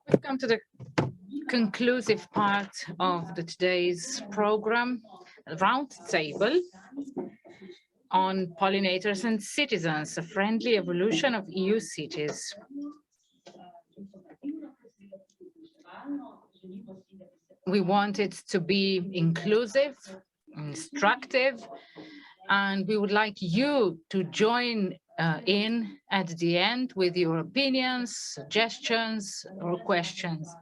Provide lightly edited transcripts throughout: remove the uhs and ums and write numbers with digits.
We've come to the conclusive part of today's program, Roundtable on Pollinators and Citizens, a friendly evolution of EU cities. We want it to be inclusive, instructive, and we would like you to join in at the end with your opinions, suggestions, or questions.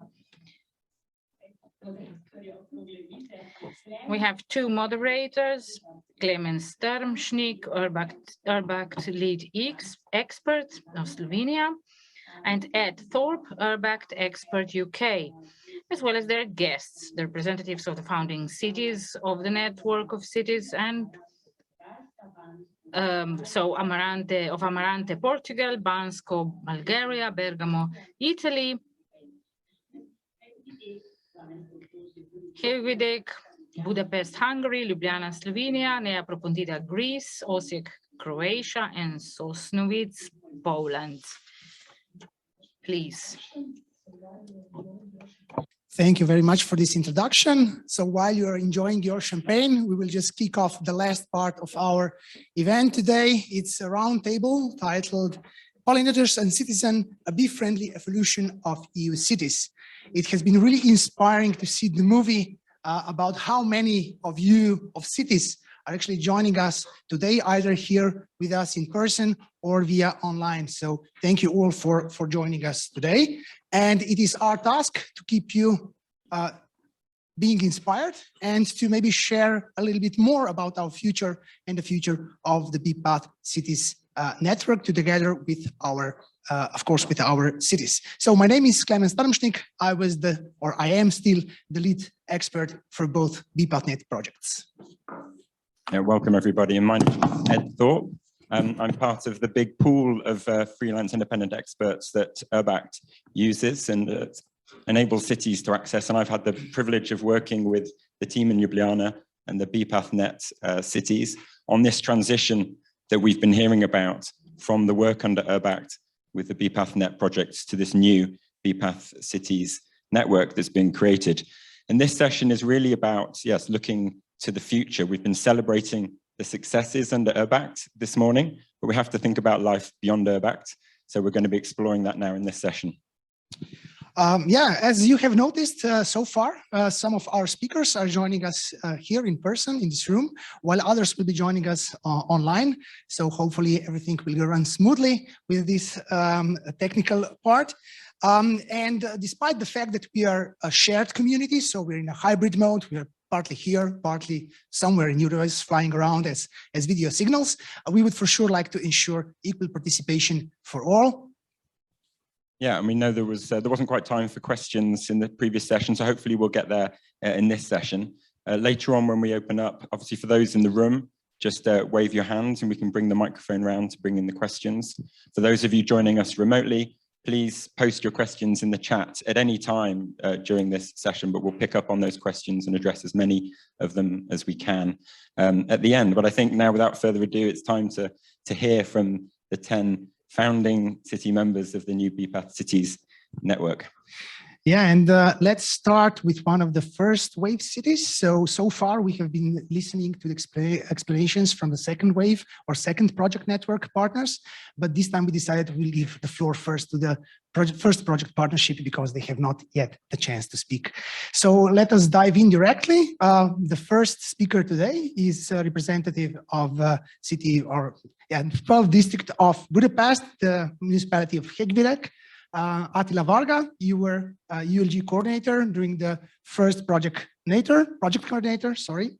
We have two moderators, Klemen Strmšnik, URBACT lead expert of Slovenia, and Ed Thorpe, URBACT expert UK, as well as their guests, the representatives of the founding cities of the network of cities, and so Amarante, Portugal, Bansko, Bulgaria, Bergamo, Italy, Hegyvidek, Budapest, Hungary, Ljubljana, Slovenia, Propontida, Greece, Osijek, Croatia, and Sosnowiec, Poland. Please. Thank you very much for this introduction. So while you're enjoying your champagne, we will just kick off the last part of our event today. It's a roundtable titled Pollinators and Citizens, a bee-friendly evolution of EU cities. It has been really inspiring to see the movie about how many of you of cities are actually joining us today, either here with us in person or via online. So thank you all for joining us today. And it is our task to keep you being inspired and to maybe share a little bit more about our future and the future of the BPath Cities network together with our, of course, with our cities. So my name is Klemen Strmšnik. I am still the lead expert for both BPathNet projects. Yeah, welcome everybody. And my name is Ed Thorpe. I'm part of the big pool of freelance independent experts that URBACT uses and enables cities to access. And I've had the privilege of working with the team in Ljubljana and the BPathNet cities on this transition that we've been hearing about from the work under URBACT with the BPathNet projects to this new BPath Cities network that's been created. And this session is really about, yes, looking to the future. We've been celebrating the successes under URBACT this morning, but we have to think about life beyond URBACT. So we're going to be exploring that now in this session. Yeah, as you have noticed so far, some of our speakers are joining us here in person in this room, while others will be joining us online. So hopefully everything will run smoothly with this technical part. And despite the fact that we are a shared community, so we're in a hybrid mode, we are partly here, partly somewhere in Europe, flying around as video signals, we would for sure like to ensure equal participation for all. Yeah, and we know there wasn't quite time for questions in the previous session, so hopefully we'll get there in this session. Later on when we open up, obviously for those in the room, just wave your hands and we can bring the microphone around to bring in the questions. For those of you joining us remotely, please post your questions in the chat at any time during this session, but we'll pick up on those questions and address as many of them as we can at the end. But I think now, without further ado, it's time to hear from the 10 founding city members of the new BPath Cities network. Yeah, and let's start with one of the first wave cities. So far we have been listening to the explanations from the second wave or second project network partners, but this time we decided we'll give the floor first to the first project partnership because they have not yet the chance to speak. So let us dive in directly. The first speaker today is a representative of city or 12th district of Budapest, the municipality of Hegyvidek. Attila Varga, you were ULG coordinator during the first project coordinator, sorry.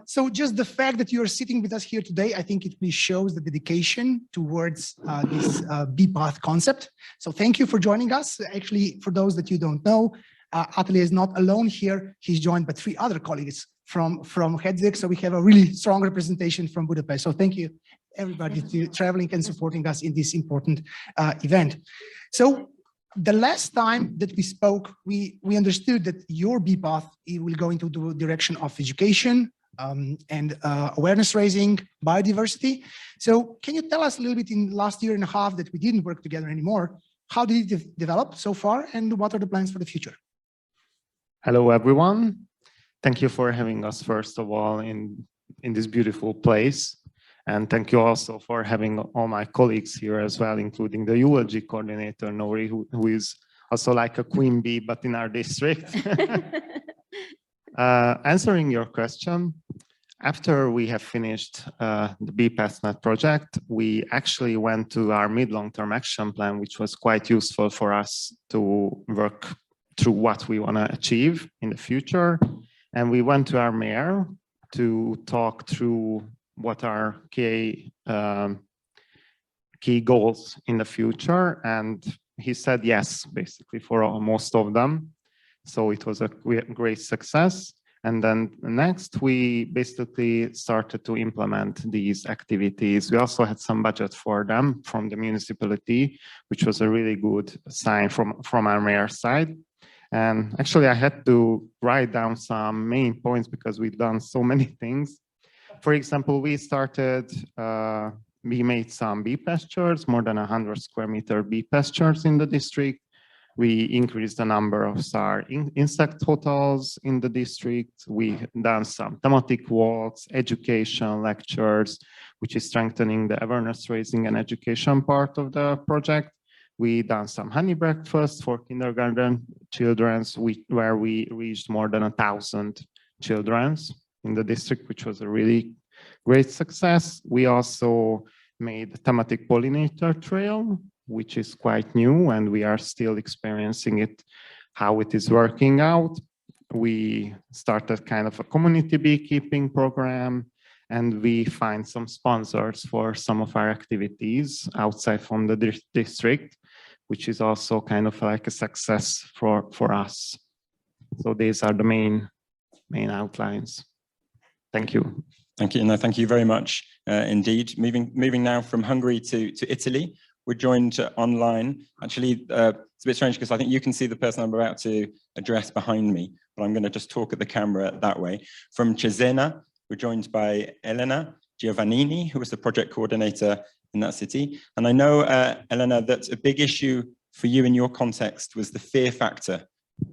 So just the fact that you're sitting with us here today, I think it really shows the dedication towards this BPath concept. So thank you for joining us. Actually, for those that you don't know, Attila is not alone here. He's joined by 3 other colleagues from Hegyvidek. So we have a really strong representation from Budapest. So thank you everybody to traveling and supporting us in this important event. So the last time that we spoke, we understood that your BPath will go into the direction of education and awareness raising, biodiversity. So can you tell us a little bit in the last year and a half that we didn't work together anymore, how did it develop so far, and what are the plans for the future? Hello, everyone. Thank you for having us, first of all, in this beautiful place. And thank you also for having all my colleagues here as well, including the ULG coordinator, Nori, who is also like a queen bee, but in our district. Answering your question, after we have finished the BPathNet project, we actually went to our mid-long-term action plan, which was quite useful for us to work through what we want to achieve in the future. And we went to our mayor to talk through what are key goals in the future. And he said yes, basically, for most of them. So it was a great success. And then next, we basically started to implement these activities. We also had some budget for them from the municipality, which was a really good sign from our mayor's side. And actually, I had to write down some main points because we've done so many things. For example, we made some bee pastures, more than 100 square meter bee pastures in the district. We increased the number of insect hotels in the district. We done some thematic walks, education lectures, which is strengthening the awareness raising and education part of the project. We done some honey breakfast for kindergarten children, where we reached more than 1,000 children in the district, which was a really great success. We also made a thematic pollinator trail, which is quite new, and we are still experiencing it, how it is working out. We started kind of a community beekeeping program, and we find some sponsors for some of our activities outside from the district, which is also kind of like a success for us. So these are the main outlines. Thank you. Thank you. No, thank you very much indeed. Moving now from Hungary to Italy. We're joined online. Actually, it's a bit strange because I think you can see the person I'm about to address behind me, but I'm going to just talk at the camera that way. From Cesena, we're joined by Elena Giovannini, who was the project coordinator in that city. And I know, Elena, that a big issue for you in your context was the fear factor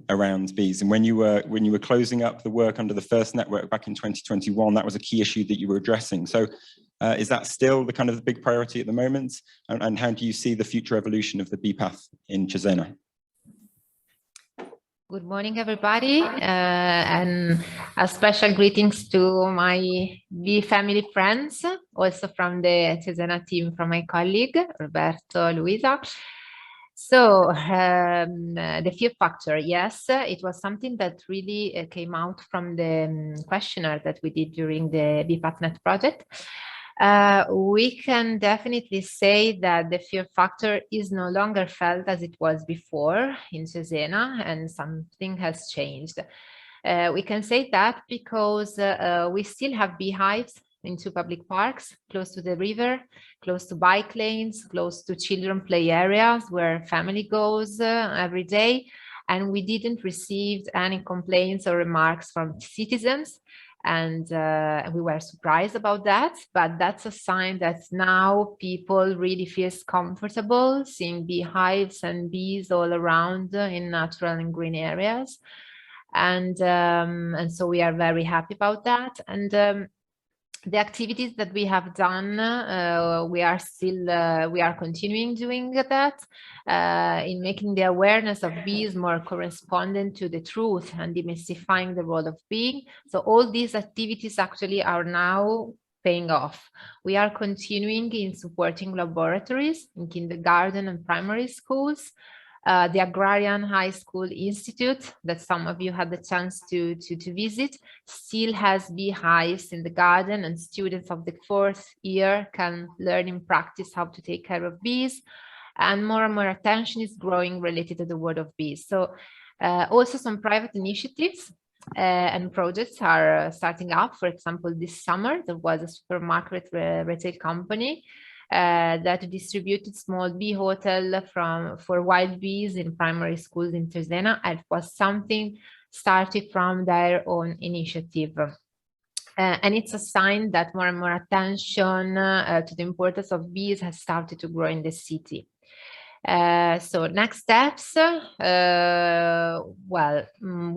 around bees. And when you were closing up the work under the first network back in 2021, that was a key issue that you were addressing. So is that still the kind of the big priority at the moment? And how do you see the future evolution of the bee path in Cesena? Good morning, everybody, and a special greetings to my bee family friends, also from the Cesena team, from my colleague, Roberto, Luisa. So the fear factor, yes, it was something that really came out from the questionnaire that we did during the BPathNet project. We can definitely say that the fear factor is no longer felt as it was before in Cesena, and something has changed. We can say that because we still have beehives into public parks, close to the river, close to bike lanes, close to children play areas where family goes every day. And we didn't receive any complaints or remarks from citizens. And we were surprised about that, but that's a sign that now people really feel comfortable seeing beehives and bees all around in natural and green areas. And so we are very happy about that. And the activities that we have done, we are continuing doing that in making the awareness of bees more correspondent to the truth and demystifying the role of bee. So all these activities actually are now paying off. We are continuing in supporting laboratories in kindergarten and primary schools. The Agrarian High School Institute, that some of you had the chance to visit, still has beehives in the garden, and students of the 4th year can learn in practice how to take care of bees. And more attention is growing related to the world of bees. So also some private initiatives and projects are starting up. For example, this summer, there was a supermarket retail company that distributed small bee hotel for wild bees in primary schools in Cesena. It was something started from their own initiative. And it's a sign that more and more attention to the importance of bees has started to grow in the city. So next steps, we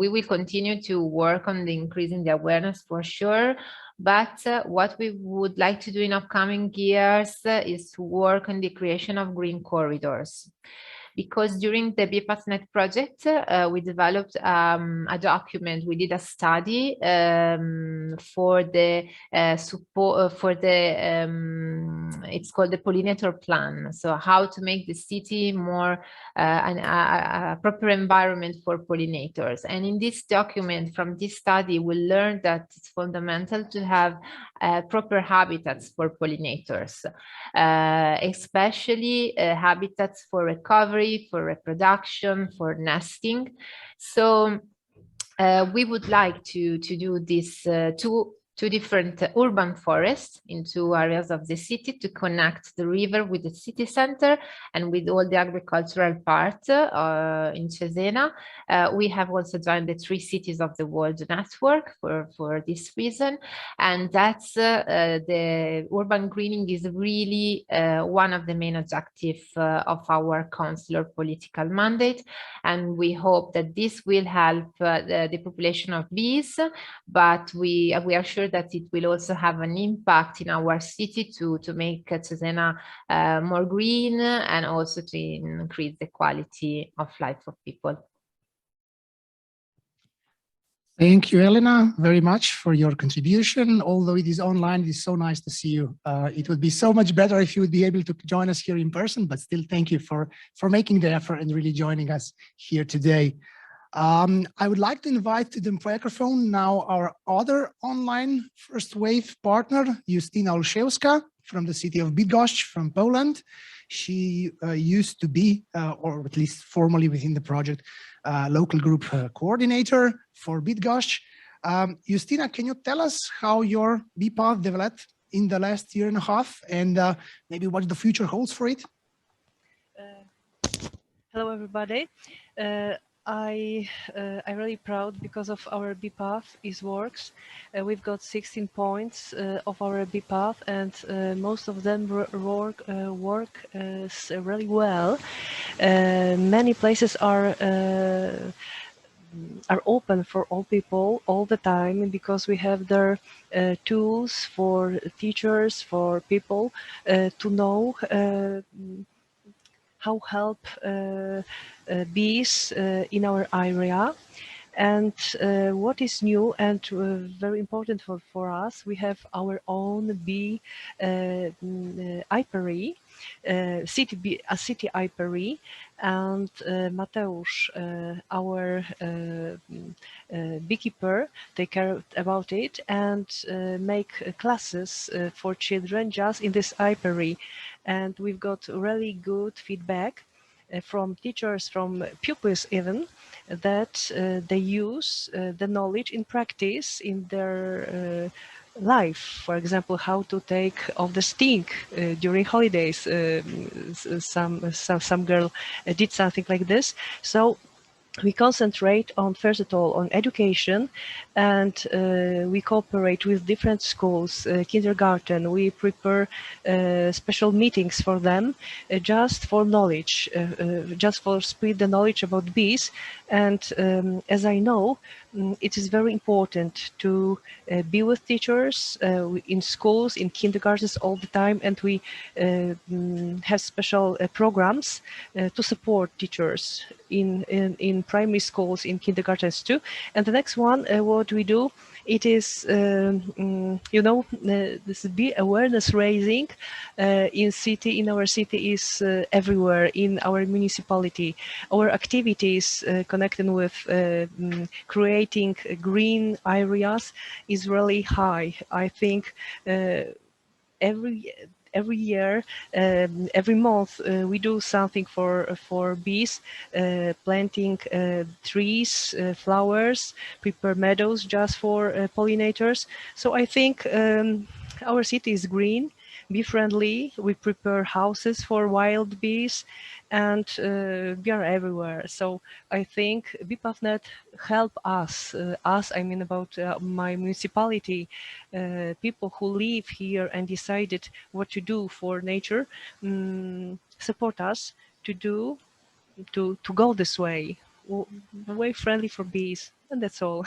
will continue to work on increasing the awareness for sure, but what we would like to do in upcoming years is to work on the creation of green corridors. Because during the BPathNet project, we developed a document. We did a study for the support for the it's called the Pollinator plan. So how to make the city more a proper environment for pollinators. And in this document, from this study, we learned that it's fundamental to have proper habitats for pollinators, especially habitats for recovery, for reproduction, for nesting. So we would like to do this two different urban forests in 2 areas of the city to connect the river with the city center and with all the agricultural part in Cesena. We have also joined the 3 cities of the world network for this reason. And that's the urban greening is really one of the main objectives of our consular political mandate. And we hope that this will help the population of bees, but we are sure that it will also have an impact in our city to make Cesena more green and also to increase the quality of life of people. Thank you, Elena, very much for your contribution. Although it is online, it is so nice to see you. It would be so much better if you would be able to join us here in person, but still thank you for making the effort and really joining us here today. I would like to invite to the microphone now our other online first wave partner, Justyna Olszewska from the city of Bydgoszcz from Poland. She used to be, or at least formally within the project, local group coordinator for Bydgoszcz. Justyna, can you tell us how your BPath developed in the last year and a half and maybe what the future holds for it? Hello, everybody. I'm really proud because of our BPath works. We've got 16 points of our BPath, and most of them work really well. Many places are open for all people all the time because we have their tools for teachers, for people to know how help bees in our area. And what is new and very important for us, we have our own bee apiary, a city apiary, and Mateusz, our beekeeper, take care about it and make classes for children just in this apiary. And we've got really good feedback from teachers, from pupils even, that they use the knowledge in practice in their life. For example, how to take off the sting during holidays. Some girl did something like this. So we concentrate on, first of all, on education, and we cooperate with different schools, kindergarten. We prepare special meetings for them, just for knowledge, just for spread the knowledge about bees. And as I know, it is very important to be with teachers in schools, in kindergartens all the time, and we have special programs to support teachers in primary schools, in kindergartens too. And the next one, what we do, it is, this bee awareness raising in our city is everywhere in our municipality. Our activities connected with creating green areas is really high. I think every year, every month, we do something for bees, planting trees, flowers, prepare meadows just for pollinators. So I think our city is green, bee-friendly. We prepare houses for wild bees, and we are everywhere. So I think BPathNet help us, I mean about my municipality, people who live here and decided what to do for nature, support us do to go this way, way friendly for bees, and that's all.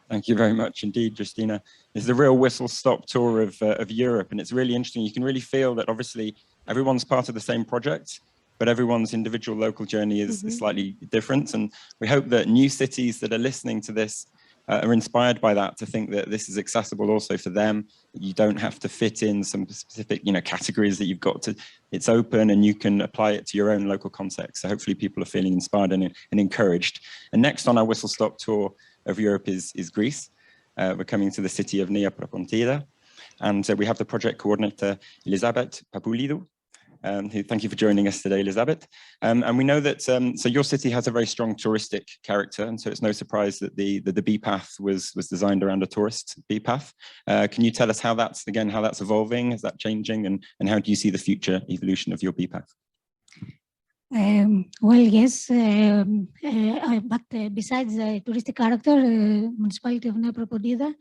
Thank you very much indeed, Justina. It's the real whistle-stop tour of Europe, and it's really interesting. You can really feel that obviously everyone's part of the same project, but everyone's individual local journey is slightly different. And we hope that new cities that are listening to this are inspired by that, to think that this is accessible also for them. You don't have to fit in some specific, categories that you've got to. It's open and you can apply it to your own local context. So hopefully people are feeling inspired and encouraged. And next on our whistle-stop tour of Europe is Greece. We're coming to the city of Nea Propontida, and we have the project coordinator, Elizabeth Papoulidou. Thank you for joining us today, Elizabeth. And we know that, so your city has a very strong touristic character, and so it's no surprise that the bee path was designed around a tourist bee path. Can you tell us how that's evolving? Is that changing? And how do you see the future evolution of your bee path? Well, yes, but besides the touristic character, municipality of Nea Propontida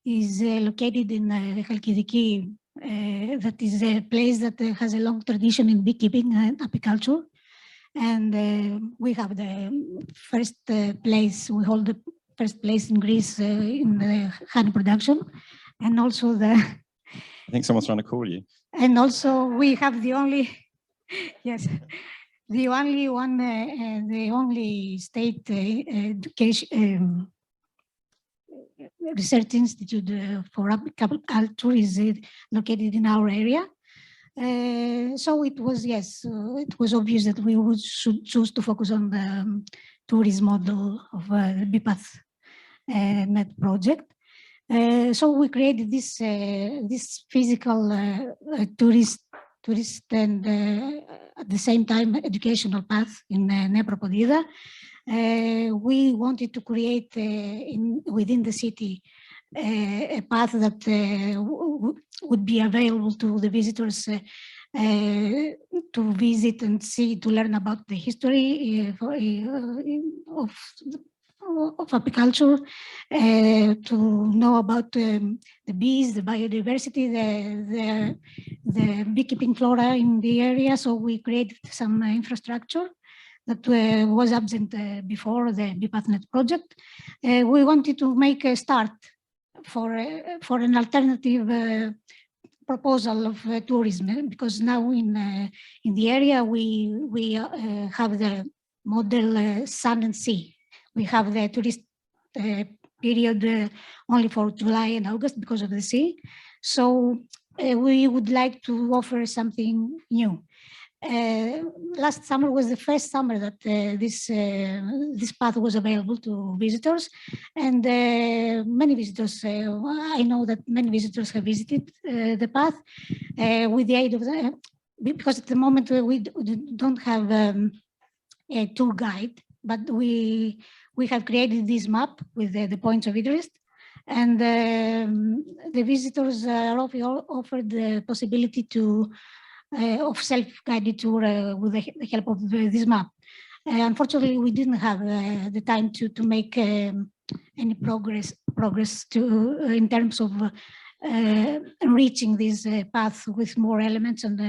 is located in Hegyvidek. That is a place that has a long tradition in beekeeping and apiculture. And we have the first place, we hold the first place in Greece in the honey production. And also I think someone's trying to call you. And also we have the only, yes, the only one, the only state education, research institute for apiculture is located in our area. So it was, yes, it was obvious that we should choose to focus on the tourism model of the bee path net project. So we created this physical tourist and at the same time educational path in Nea Propontida. We wanted to create within the city a path that would be available to the visitors to visit and see, to learn about the history of apiculture, to know about the bees, the biodiversity, the beekeeping flora in the area. So we created some infrastructure that was absent before the BeePathNet project. We wanted to make a start for an alternative proposal of tourism, because now in the area we have the model sun and sea. We have the tourist period only for July and August because of the sea. So we would like to offer something new. Last summer was the first summer that this path was available to visitors, and many visitors, I know that many visitors have visited the path with the aid of because at the moment we don't have a tour guide, but we have created this map with the points of interest, and the visitors are offered the possibility to of self-guided tour with the help of this map. Unfortunately, we didn't have the time to make any progress in terms of enriching this path with more elements and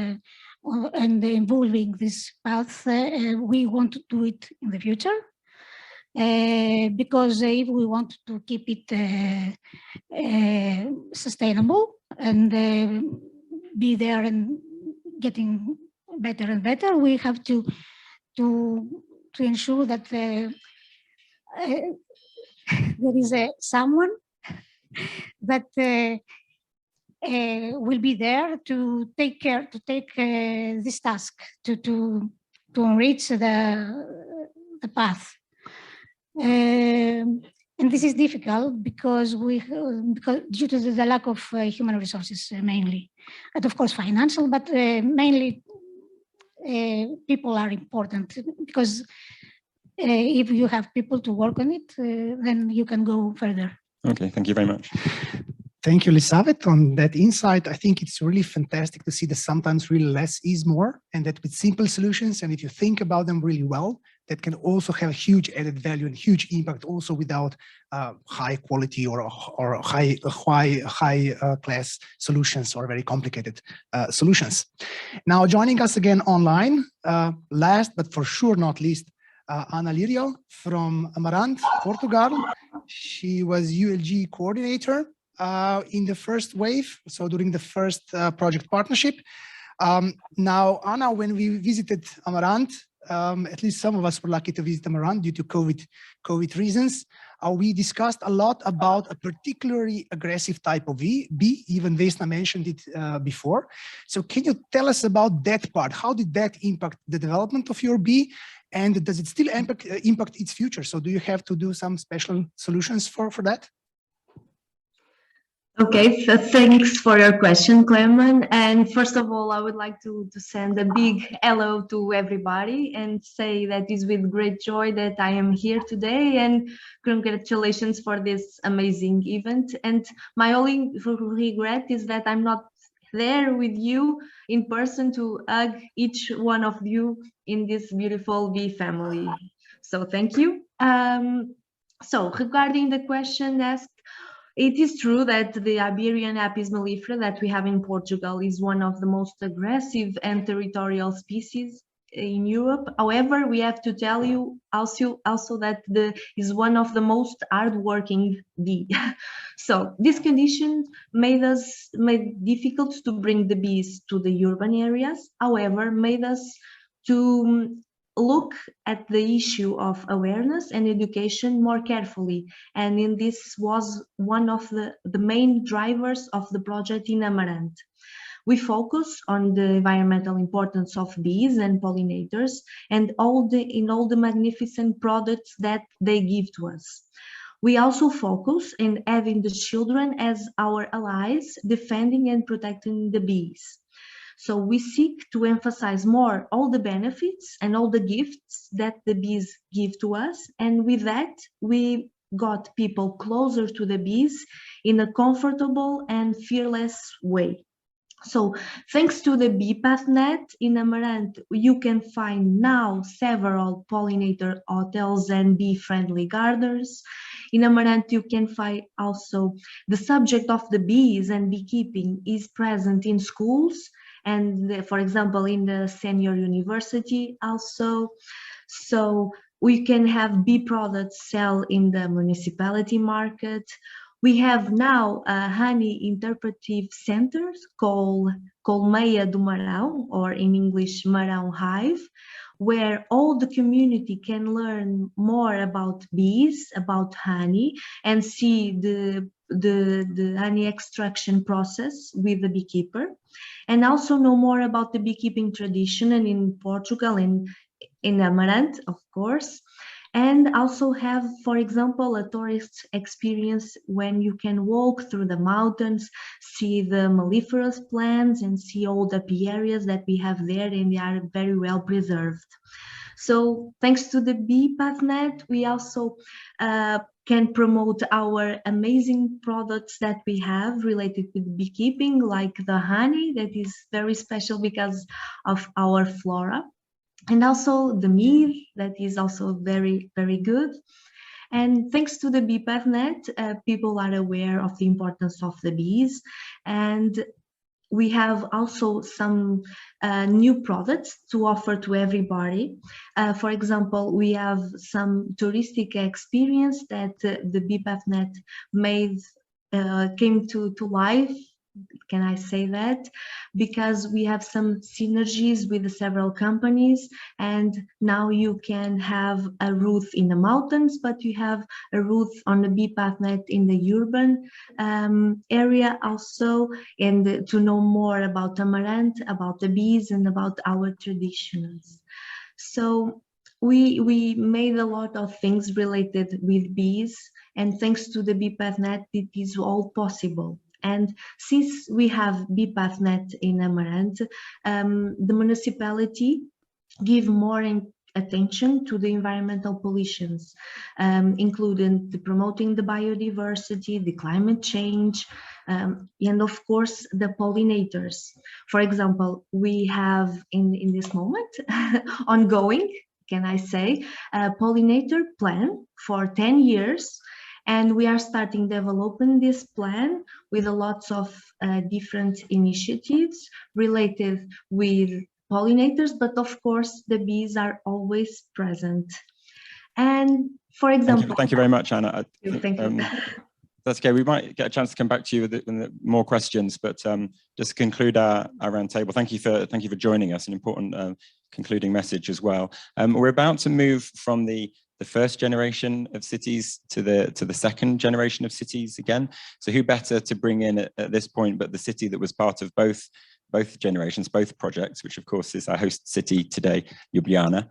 involving this path. We want to do it in the future. Because if we want to keep it sustainable and be there and getting better and better, we have to ensure that there is someone that will be there to take this task to enrich the path. And this is difficult because due to the lack of human resources mainly, and of course financial, but mainly people are important, because if you have people to work on it, then you can go further. Okay, thank you very much. Thank you, Elisabeth, on that insight. I think it's really fantastic to see that sometimes really less is more, and that with simple solutions, and if you think about them really well, that can also have huge added value and huge impact also without high quality or high class solutions or very complicated solutions. Now joining us again online, last but for sure not least, Ana Lirio from Amarante, Portugal. She was ULG coordinator in the first wave, so during the first project partnership. Now, Ana, when we visited Amarante, at least some of us were lucky to visit Amarante due to COVID reasons. We discussed a lot about a particularly aggressive type of bee, even Vesna mentioned it before. So can you tell us about that part? How did that impact the development of your bee? And does it still impact its future? So do you have to do some special solutions for that? Okay, so thanks for your question, Klemen. And first of all, I would like to send a big hello to everybody and say that it's with great joy that I am here today, and congratulations for this amazing event. And my only regret is that I'm not there with you in person to hug each one of you in this beautiful bee family. So thank you. So regarding the question asked, it is true that the Iberian Apis mellifera that we have in Portugal is one of the most aggressive and territorial species in Europe. However, we have to tell you also that is one of the most hardworking bee. So this condition made difficult to bring the bees to the urban areas. However, made us to look at the issue of awareness and education more carefully. And in this was one of the main drivers of the project in Amarante. We focus on the environmental importance of bees and pollinators and all the magnificent products that they give to us. We also focus in having the children as our allies, defending and protecting the bees. So we seek to emphasize more all the benefits and all the gifts that the bees give to us. And with that, we got people closer to the bees in a comfortable and fearless way. So thanks to the BeePathNet in Amarante, you can find now several pollinator hotels and bee-friendly gardens. In Amarante, you can find also the subject of the bees and beekeeping is present in schools, and for example, in the senior university also. So we can have bee products sell in the municipality market. We have now honey interpretive centers called Colmeia do Marão, or in English, Marão Hive, where all the community can learn more about bees, about honey, and see the honey extraction process with the beekeeper, and also know more about the beekeeping tradition and in Portugal and in Amarante, of course. And also have, for example, a tourist experience when you can walk through the mountains, see the melliferous plants and see all the bee areas that we have there, and they are very well preserved. So thanks to the BeePathNet, we also can promote our amazing products that we have related with beekeeping, like the honey that is very special because of our flora. And also the mead that is also very, very good. And thanks to the BeePathNet, people are aware of the importance of the bees. And we have also some new products to offer to everybody. For example, we have some touristic experience that the BeePathNet came to life. Can I say that? Because we have some synergies with several companies, and now you can have a route in the mountains, but you have a route on the BeePathNet in the urban area also, and to know more about Amarante, about the bees, and about our traditions. So we made a lot of things related with bees, and thanks to the BeePathNet, it is all possible. And since we have BeePathNet in Amarante, the municipality give more attention to the environmental pollutions, including promoting the biodiversity, the climate change, and of course the pollinators. For example, we have in this moment ongoing can I say, a pollinator plan for 10 years. And we are starting developing this plan with a lot of different initiatives related with pollinators, but of course the bees are always present. And for example, thank you very much, Anna. Thank you. That's okay. We might get a chance to come back to you with more questions, but just to conclude our roundtable, thank you for joining us. An important concluding message as well. We're about to move from the first generation of cities to the second generation of cities again. So who better to bring in at this point but the city that was part of both generations, both projects, which of course is our host city today, Ljubljana.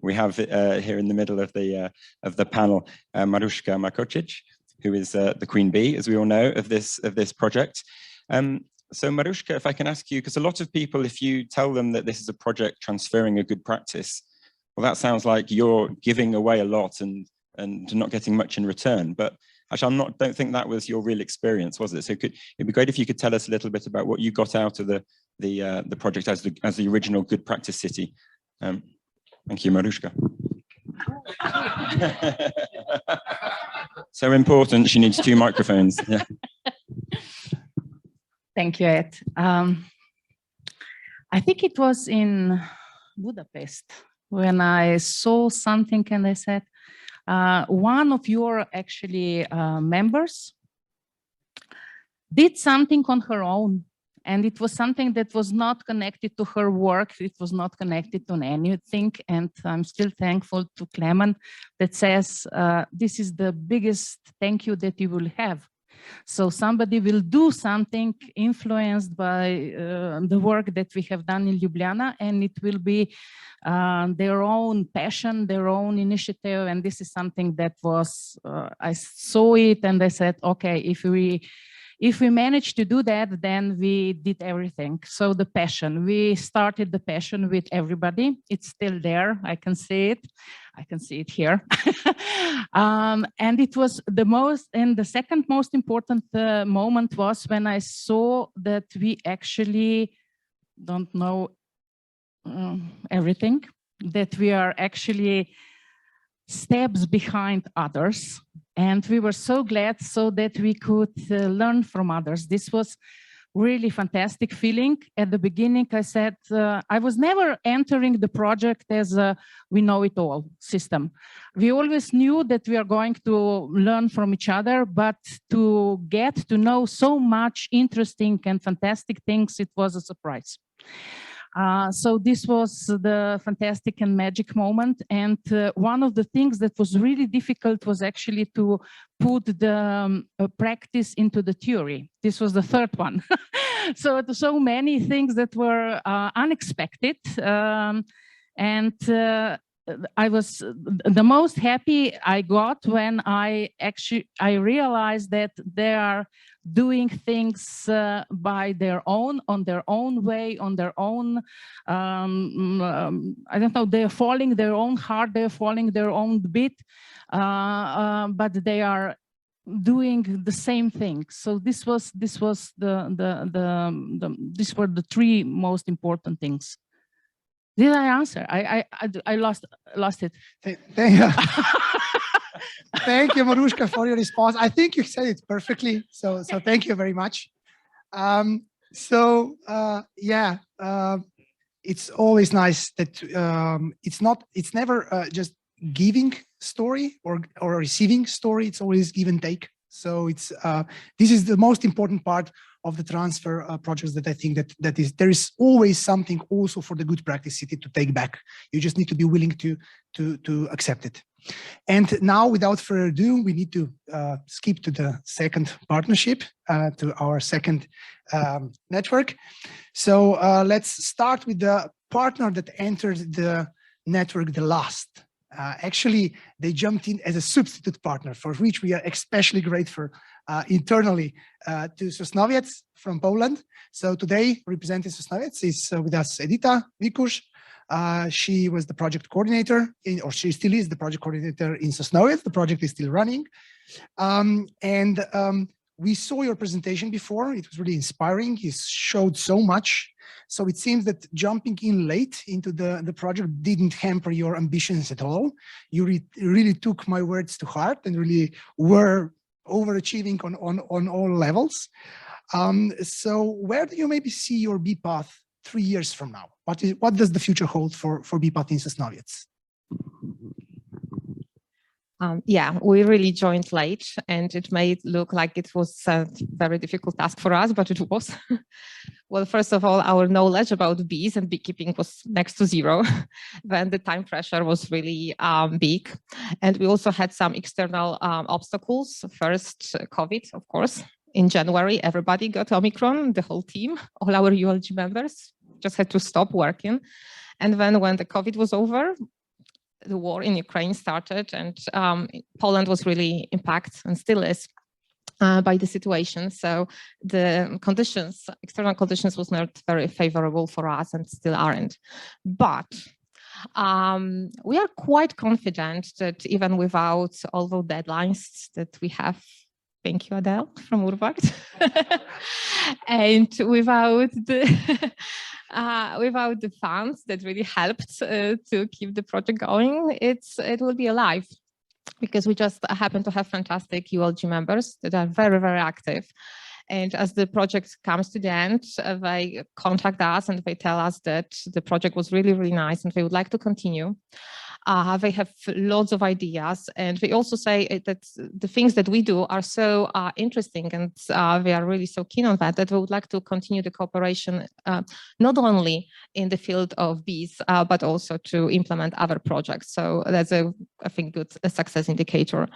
We have here in the middle of the panel Maruška Markočić, who is the queen bee, as we all know, of this project. So Maruška, if I can ask you, because a lot of people, if you tell them that this is a project transferring a good practice, well, that sounds like you're giving away a lot and not getting much in return. But actually, don't think that was your real experience, was it? So it'd be great if you could tell us a little bit about what you got out of the project as the original good practice city. Thank you, Maruška. So important, she needs 2 microphones. Yeah. Thank you, Ed. I think it was in Budapest when I saw something and I said, one of your actually members did something on her own, and it was something that was not connected to her work. It was not connected to anything. And I'm still thankful to Klemen that says, this is the biggest thank you that you will have. So somebody will do something influenced by the work that we have done in Ljubljana, and it will be their own passion, their own initiative. And this is something that was, I saw it and I said, okay, if we manage to do that, then we did everything. So the passion, we started the passion with everybody. It's still there. I can see it. I can see it here. And it was the second most important moment was when I saw that we actually don't know everything, that we are actually steps behind others. And we were so glad so that we could learn from others. This was really fantastic feeling. At the beginning, I said, I was never entering the project as a we know it all system. We always knew that we are going to learn from each other, but to get to know so much interesting and fantastic things, it was a surprise. So this was the fantastic and magic moment. And one of the things that was really difficult was actually to put the practice into the theory. This was the third one. So many things that were unexpected. And I was the most happy I got when I realized that they are doing things by their own, on their own way, on their own, I don't know, they're following their own heart, they're following their own beat, but they are doing the same thing. So these were the 3 most important things. Did I answer? I lost it. Thank you, Maruška, for your response. I think you said it perfectly. So thank you very much. It's always nice that it's never just giving story or receiving story. It's always give and take. So it's this is the most important part of the transfer projects that I think that there is always something also for the good practice city to take back. You just need to be willing to accept it. And now, without further ado, we need to skip to the second partnership, to our second network. So let's start with the partner that entered the network the last. Actually, they jumped in as a substitute partner, for which we are especially grateful internally to Sosnowiec from Poland. So today, representing Sosnowiec is with us Edita Vikuš. She was the project coordinator, or she still is the project coordinator in Sosnowiec. The project is still running. We saw your presentation before. It was really inspiring. You showed so much. So it seems that jumping in late into the project didn't hamper your ambitions at all. You really took my words to heart and really were overachieving on all levels. So where do you maybe see your BPath 3 years from now? What does the future hold for BPath in Sosnowiec? Yeah, we really joined late, and it may look like it was a very difficult task for us, but it was. Well, first of all, our knowledge about bees and beekeeping was next to zero. Then the time pressure was really big. And we also had some external obstacles. First, COVID, of course. In January, everybody got Omicron, the whole team, all our ULG members just had to stop working. And then when the COVID was over, the war in Ukraine started, and Poland was really impacted and still is by the situation. So the conditions, external conditions was not very favorable for us and still aren't. But we are quite confident that even without all those deadlines that we have, thank you, Adele, from URBACT, and without the funds that really helped to keep the project going, it will be alive, because we just happen to have fantastic ULG members that are very, very active. And as the project comes to the end, they contact us and they tell us that the project was really, really nice and they would like to continue. They have lots of ideas, and they also say that the things that we do are so interesting, and they are really so keen on that they would like to continue the cooperation, not only in the field of bees, but also to implement other projects. So that's I think, good success indicator.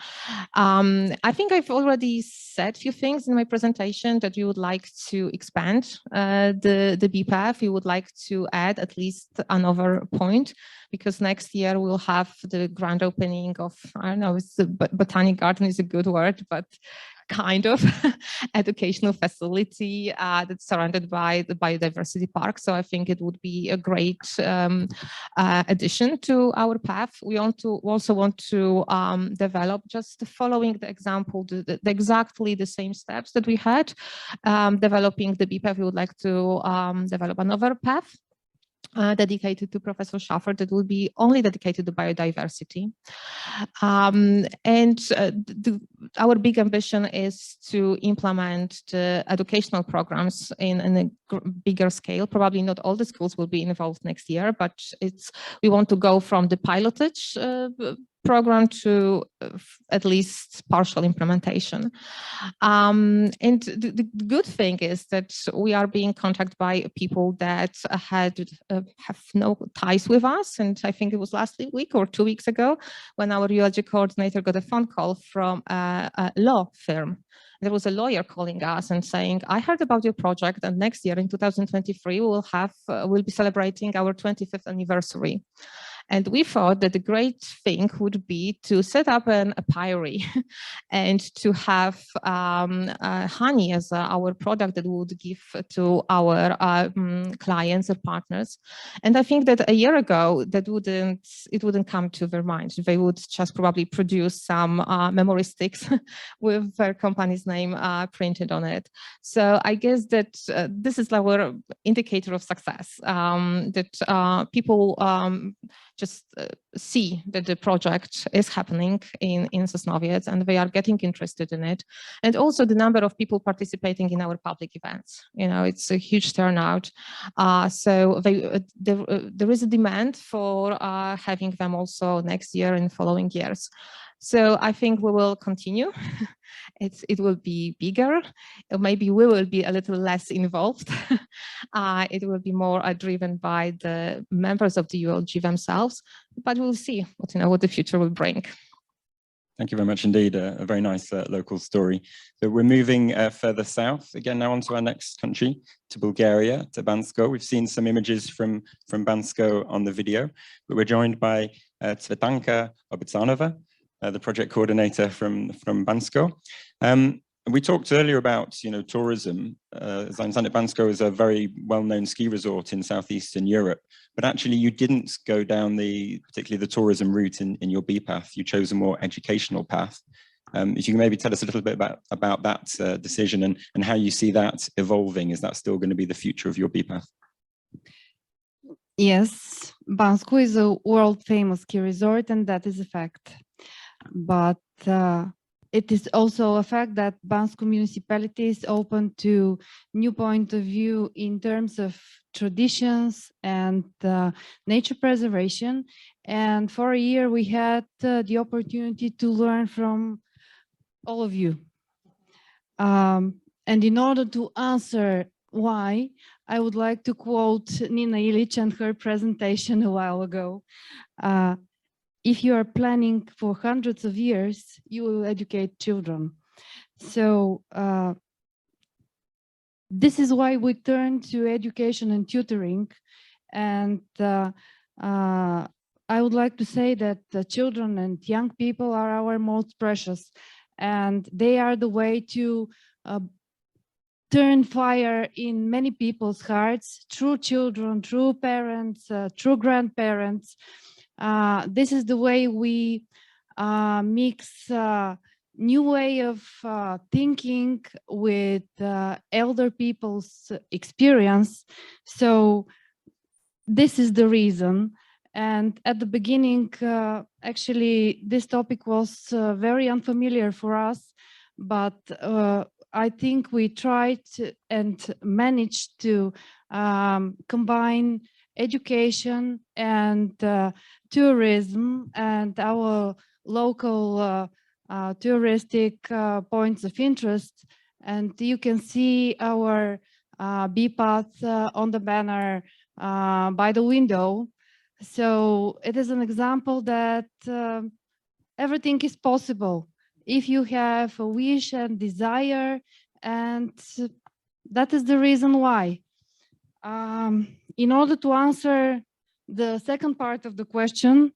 I think I've already said a few things in my presentation that we would like to expand the BPath. We would like to add at least another point, because next year we'll have the grand opening of, I don't know, it's the botanic garden is a good word, but kind of educational facility that's surrounded by the biodiversity park. So I think it would be a great addition to our path. We also want to develop, just following the example, exactly the same steps that we had developing the BPath. We would like to develop another path dedicated to Professor Schaffer that will be only dedicated to biodiversity. Our big ambition is to implement the educational programs in a bigger scale. Probably not all the schools will be involved next year, but we want to go from the pilotage program to at least partial implementation. And the good thing is that we are being contacted by people that have no ties with us. And I think it was last week or 2 weeks ago when our ULG coordinator got a phone call from a law firm. There was a lawyer calling us and saying, I heard about your project, and next year in 2023, we'll be celebrating our 25th anniversary. And we thought that the great thing would be to set up an apiary and to have honey as our product that we would give to our clients or partners. And I think that a year ago, it wouldn't come to their minds. They would just probably produce some memory sticks with their company's name printed on it. So I guess that this is our indicator of success, that people just see that the project is happening in Sosnowiec and they are getting interested in it. And also the number of people participating in our public events. You know, it's a huge turnout. So there is a demand for having them also next year and following years. So I think we will continue. It will be bigger. Maybe we will be a little less involved. It will be more driven by the members of the ULG themselves, but we'll see what the future will bring. Thank you very much indeed. A very nice local story. So we're moving further south again now onto our next country, to Bulgaria, to Bansko. We've seen some images from Bansko on the video, but we're joined by Cvetanka Obitsanova, the project coordinator from Bansko. We talked earlier about tourism. As I understand it, Bansko is a very well-known ski resort in southeastern Europe, but actually you didn't go down particularly the tourism route in your BPath. You chose a more educational path. If you can maybe tell us a little bit about that decision and how you see that evolving. Is that still going to be the future of your BPath? Yes, Bansko is a world-famous ski resort, and that is a fact. But it is also a fact that Bansko municipality is open to new point of view in terms of traditions and nature preservation. And for a year, we had the opportunity to learn from all of you. And in order to answer why, I would like to quote Nina Ilic and her presentation a while ago. If you are planning for hundreds of years, you will educate children. So this is why we turn to education and tutoring. And I would like to say that the children and young people are our most precious, and they are the way to turn fire in many people's hearts, through children, through parents, through grandparents. This is the way we mix new way of thinking with elder people's experience. So this is the reason. And at the beginning, actually, this topic was very unfamiliar for us, but I think we tried and managed to combine education and tourism and our local touristic points of interest. And you can see our bee path on the banner by the window. So it is an example that everything is possible if you have a wish and desire, and that is the reason why. In order to answer the second part of the question,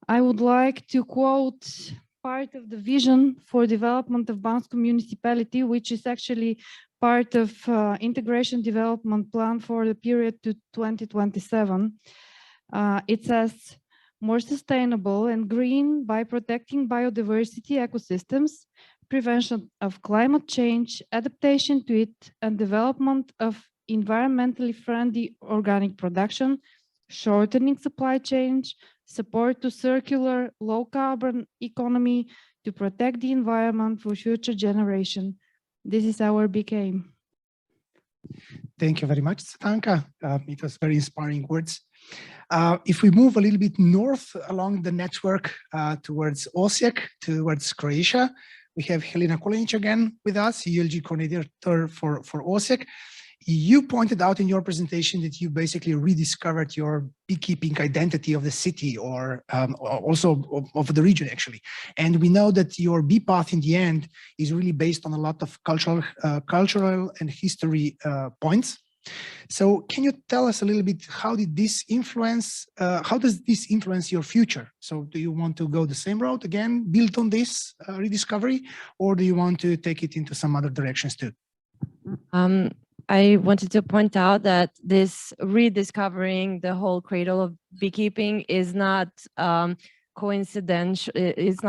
I would like to quote part of the vision for development of Bansko municipality, which is actually part of integration development plan for the period to 2027. It says, more sustainable and green by protecting biodiversity ecosystems, prevention of climate change, adaptation to it, and development of environmentally friendly organic production, shortening supply chains, support to circular low carbon economy to protect the environment for future generation. This is our big aim. Thank you very much, Stanka. It was very inspiring words. If we move a little bit north along the network towards Osijek, towards Croatia, we have Helena Kolenic again with us, ULG coordinator for Osijek. You pointed out in your presentation that you basically rediscovered your beekeeping identity of the city, or also of the region, actually. And we know that your bee path in the end is really based on a lot of cultural and history points. So can you tell us a little bit, how did this influence, how does this influence your future? So do you want to go the same route again, build on this rediscovery, or do you want to take it into some other directions too? I wanted to point out that this rediscovering the whole cradle of beekeeping is not coincidental. It's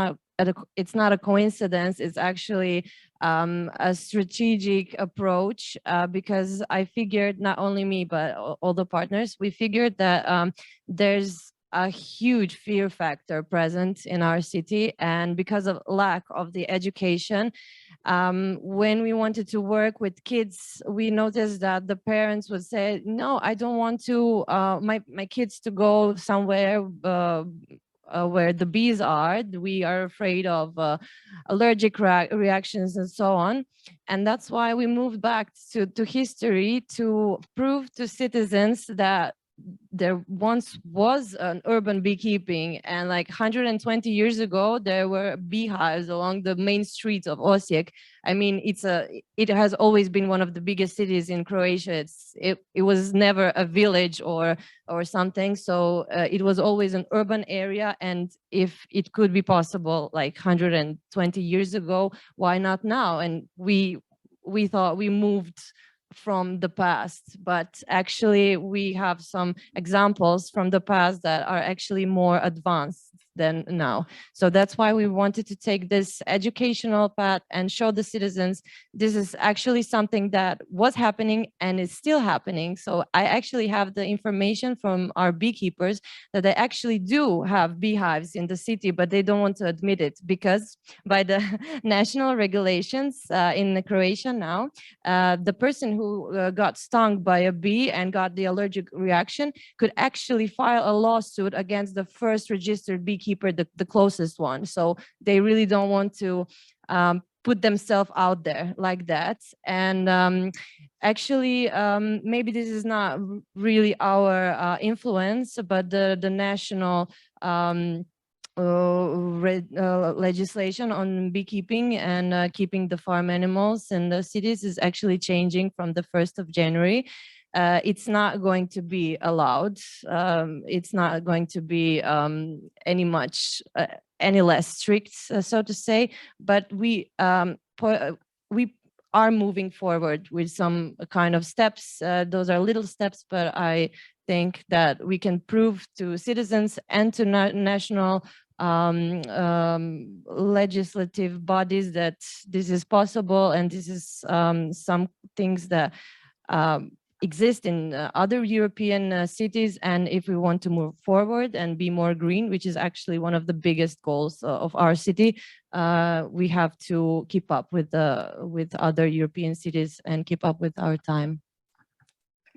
not a coincidence. It's actually a strategic approach, because I figured, not only me, but all the partners, we figured that there's a huge fear factor present in our city, and because of lack of the education, when we wanted to work with kids, we noticed that the parents would say, no, I don't want to my kids to go somewhere where the bees are. We are afraid of allergic reactions and so on. And that's why we moved back to history, to prove to citizens that there once was an urban beekeeping, and like 120 years ago there were beehives along the main streets of Osijek. I mean, it has always been one of the biggest cities in Croatia. It was never a village or something, so it was always an urban area. And if it could be possible like 120 years ago, why not now? And we thought we moved from the past, but actually we have some examples from the past that are actually more advanced than now. So that's why we wanted to take this educational path and show the citizens this is actually something that was happening and is still happening. So I actually have the information from our beekeepers that they actually do have beehives in the city, but they don't want to admit it because by the national regulations in Croatia now, the person who got stung by a bee and got the allergic reaction could actually file a lawsuit against the first registered beekeeper, the closest one. So they really don't want to put themselves out there like that. And actually, maybe this is not really our influence, but the national legislation on beekeeping and keeping the farm animals in the cities is actually changing from the 1st of January. It's not going to be allowed. It's not going to be any less strict, so to say. But we are moving forward with some kind of steps. Those are little steps, but I think that we can prove to citizens and to national legislative bodies that this is possible, and this is some things that exist in other European cities. And if we want to move forward and be more green, which is actually one of the biggest goals of our city, we have to keep up with other European cities and keep up with our time.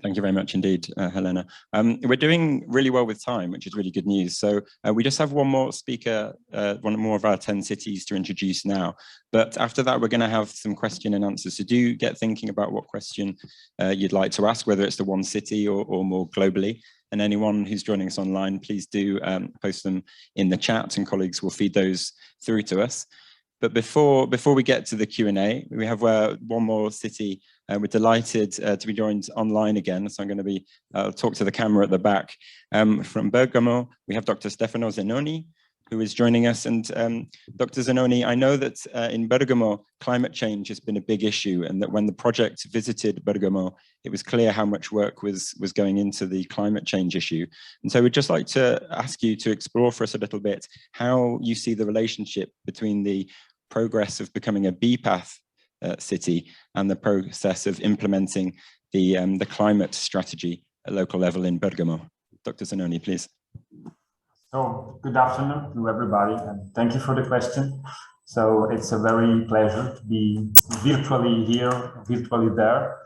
Thank you very much indeed, Helena. We're doing really well with time, which is really good news. So we just have one more speaker, one more of our 10 cities to introduce now. But after that, we're going to have some question and answers. So do get thinking about what question you'd like to ask, whether it's the one city or more globally. And anyone who's joining us online, please do post them in the chat, and colleagues will feed those through to us. But before we get to the Q&A, we have one more city. We're delighted to be joined online again. So I'm going to be talk to the camera at the back. From Bergamo, we have Dr. Stefano Zenoni, who is joining us. And Dr. Zenoni, I know that in Bergamo, climate change has been a big issue, and that when the project visited Bergamo, it was clear how much work was going into the climate change issue. And so we'd just like to ask you to explore for us a little bit how you see the relationship between the progress of becoming a bee path city and the process of implementing the climate strategy at local level in Bergamo. Dr. Zenoni, please. So good afternoon to everybody, and thank you for the question. So it's a very pleasure to be virtually here, virtually there.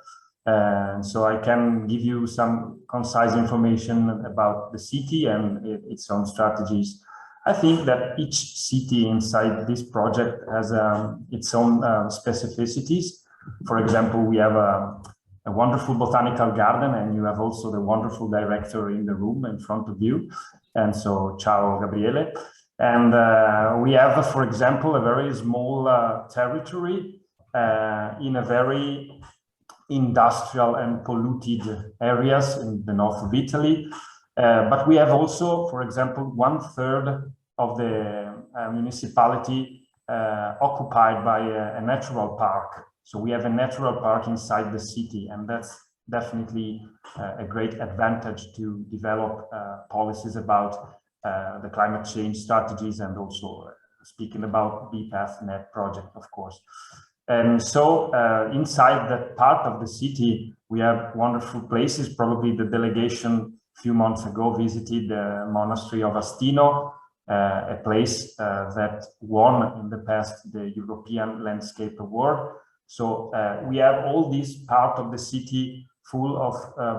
So I can give you some concise information about the city and its own strategies. I think that each city inside this project has its own specificities. For example, we have a wonderful botanical garden, and you have also the wonderful director in the room in front of you. And so, ciao, Gabriele. And we have, for example, a very small territory in a very industrial and polluted areas in the north of Italy. But we have also, for example, 1/3 of the municipality occupied by a natural park. So we have a natural park inside the city, and that's definitely a great advantage to develop policies about the climate change strategies, and also speaking about BPathNet project, of course. And so inside that part of the city, we have wonderful places. Probably the delegation a few months ago visited the monastery of Astino, a place that won in the past the European Landscape Award. So we have all this part of the city full of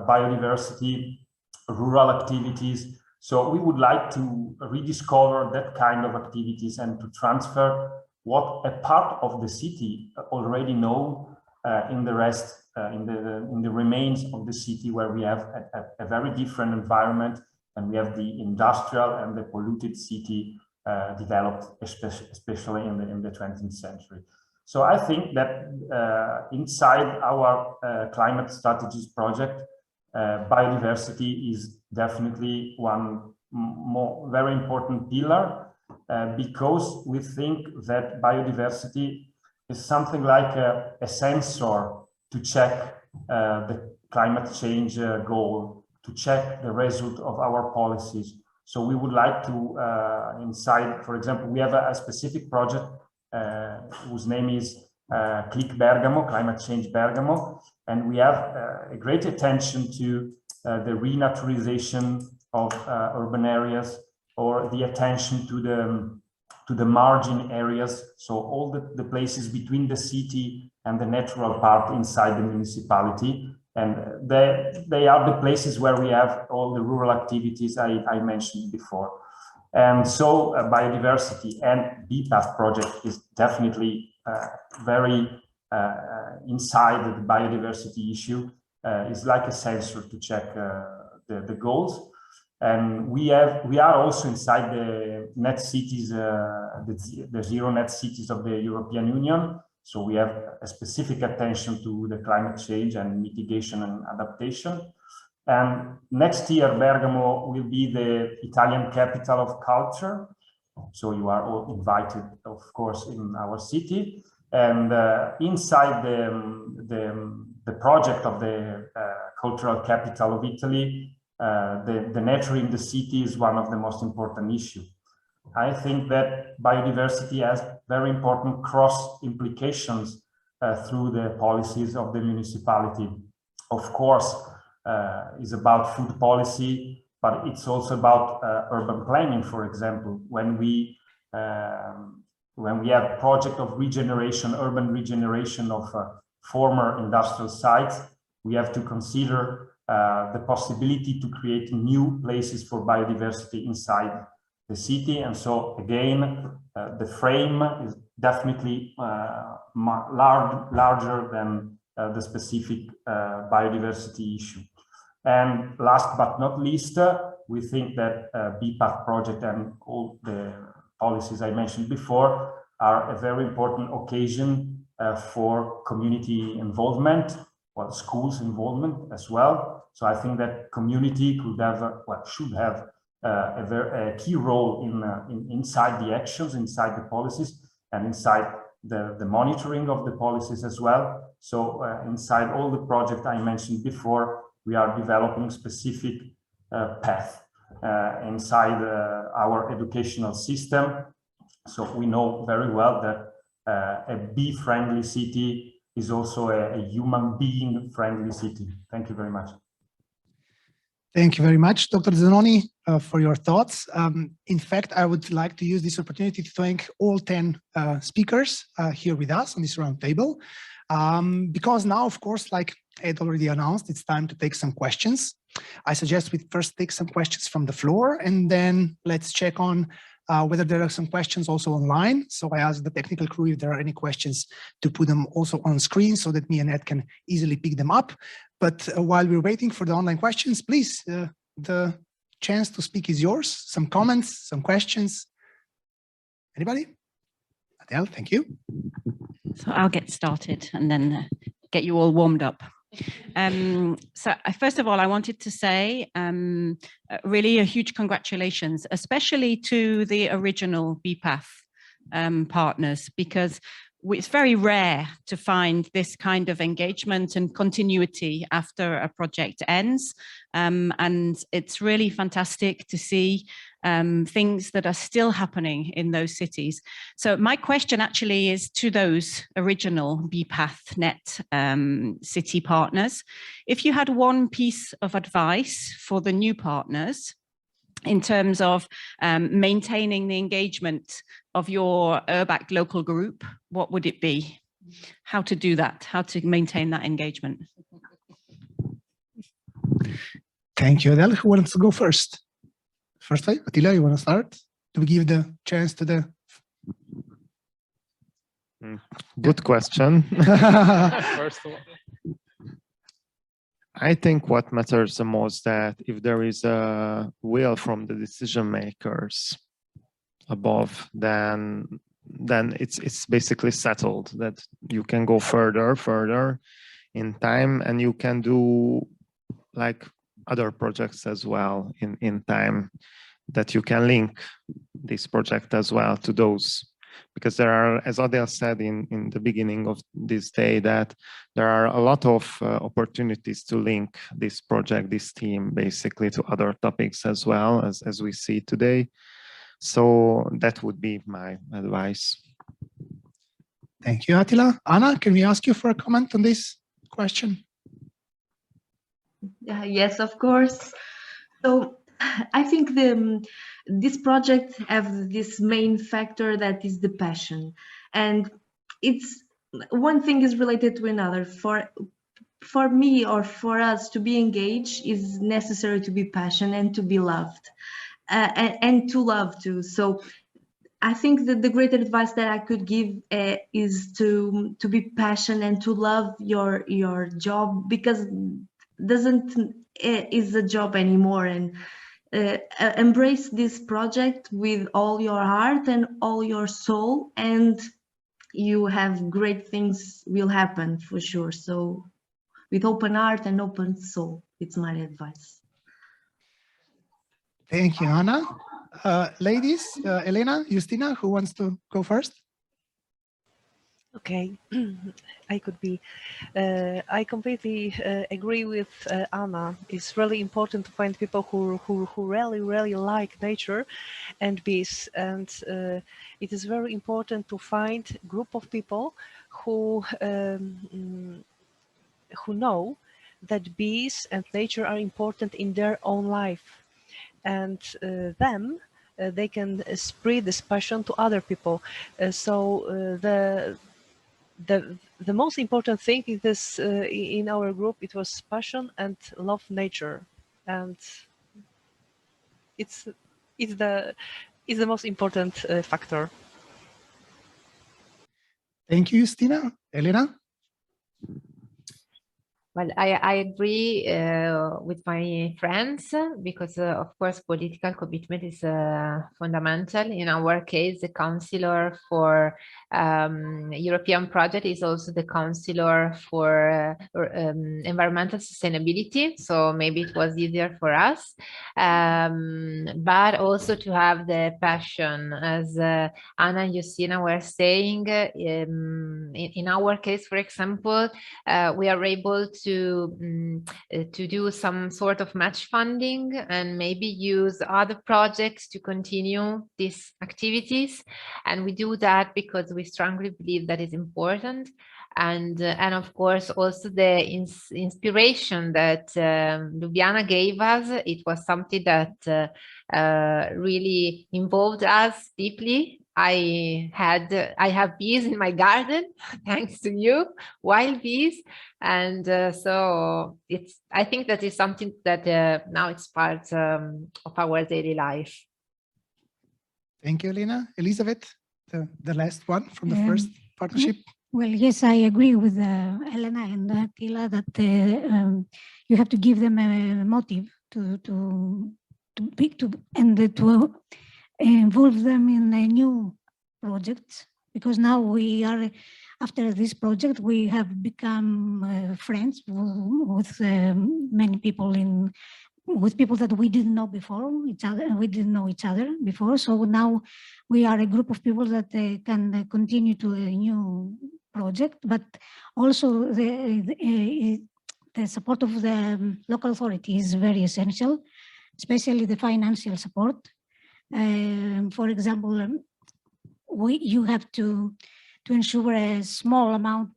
biodiversity, rural activities. So we would like to rediscover that kind of activities and to transfer what a part of the city already know in the rest, in the remains of the city, where we have a very different environment, and we have the industrial and the polluted city developed, especially in the 20th century. So I think that inside our climate strategies project, biodiversity is definitely one very important pillar, because we think that biodiversity is something like a sensor to check the climate change goal, to check the result of our policies. So we would like to, inside, for example, we have a specific project whose name is Click Bergamo, Climate Change Bergamo, and we have a great attention to the renaturalization of urban areas, or the attention to the margin areas, so all the places between the city and the natural part inside the municipality. And they are the places where we have all the rural activities I mentioned before. And so biodiversity and BPATH project is definitely very inside the biodiversity issue. It's like a sensor to check the goals. And we are also inside the net cities, the zero net cities of the European Union. So we have a specific attention to the climate change and mitigation and adaptation. And next year, Bergamo will be the Italian capital of culture. So you are all invited, of course, in our city. And inside the project of the cultural capital of Italy, the nature in the city is one of the most important issues. I think that biodiversity has very important cross implications through the policies of the municipality. Of course, it's about food policy, but it's also about urban planning, for example. When we have project of regeneration, urban regeneration of former industrial sites, we have to consider the possibility to create new places for biodiversity inside the city. And so again, the frame is definitely larger than the specific biodiversity issue. And last but not least, we think that BPATH project and all the policies I mentioned before are a very important occasion for community involvement, well, schools involvement as well. So I think that community could have, should have a key role inside the actions, inside the policies, and inside the monitoring of the policies as well. So inside all the projects I mentioned before, we are developing specific path inside our educational system. So we know very well that a bee-friendly city is also a human being-friendly city. Thank you very much. Thank you very much, Dr. Zanoni, for your thoughts. In fact, I would like to use this opportunity to thank all 10 speakers here with us on this round table. Because now, of course, like Ed already announced, it's time to take some questions. I suggest we first take some questions from the floor, and then let's check on whether there are some questions also online. So I asked the technical crew if there are any questions to put them also on screen so that me and Ed can easily pick them up. But while we're waiting for the online questions, please, the chance to speak is yours. Some comments, some questions. Anybody? Adele, thank you. So I'll get started and then get you all warmed up. So first of all, I wanted to say really a huge congratulations, especially to the original BPATH partners, because it's very rare to find this kind of engagement and continuity after a project ends. And it's really fantastic to see things that are still happening in those cities. So my question actually is to those original BPATH net city partners. If you had one piece of advice for the new partners in terms of maintaining the engagement of your URBACT local group, what would it be? How to do that? How to maintain that engagement? Thank you, Adele. Who wants to go first? First, Attila, you want to start? Do we give the chance to the... Good question. First of all, I think what matters the most that if there is a will from the decision makers above, then it's basically settled that you can go further in time, and you can do like other projects as well in time, that you can link this project as well to those because there are, as Adele said in the beginning of this day, that there are a lot of opportunities to link this project, this team, basically to other topics as well, as we see today. So that would be my advice. Thank you, Attila. Anna, can we ask you for a comment on this question? Yes, of course. So I think this project has this main factor that is the passion, and it's one thing is related to another. For me or for us to be engaged is necessary to be passionate and to be loved, and to love too. So I think that the great advice that I could give is to be passionate and to love your job, because is a job anymore, and embrace this project with all your heart and all your soul, and you have great things will happen for sure. So with open heart and open soul, it's my advice. Thank you, Anna. Ladies, Elena, Justina, who wants to go first? Okay, I could be. I completely agree with Anna. It's really important to find people who really like nature and bees, and it is very important to find a group of people who know that bees and nature are important in their own life, and then they can spread this passion to other people. So the most important thing is this in our group, it was passion and love nature, and it's the most important factor. Thank you, Justina. Elena? Well, I agree with my friends, because of course political commitment is fundamental. In our case, the counselor for European project is also the counselor for environmental sustainability, so maybe it was easier for us, but also to have the passion, as Anna and Justina were saying. In our case, for example, we are able to do some sort of match funding and maybe use other projects to continue these activities, and we do that because we strongly believe that is important. And of course also the inspiration that Ljubljana gave us, it was something that really involved us deeply. I have bees in my garden thanks to you, wild bees, and so I think that is something that now it's part of our daily life. Thank you, Elena. Elizabeth, the last one from the first partnership. Well, yes, I agree with Elena and Attila that you have to give them a motive to involve them in a new project, because now we are, after this project, we have become friends with many people with people that we didn't know before we didn't know each other before. So now we are a group of people that can continue to a new project, but also the support of the local authority is very essential, especially the financial support. For example, you have to ensure a small amount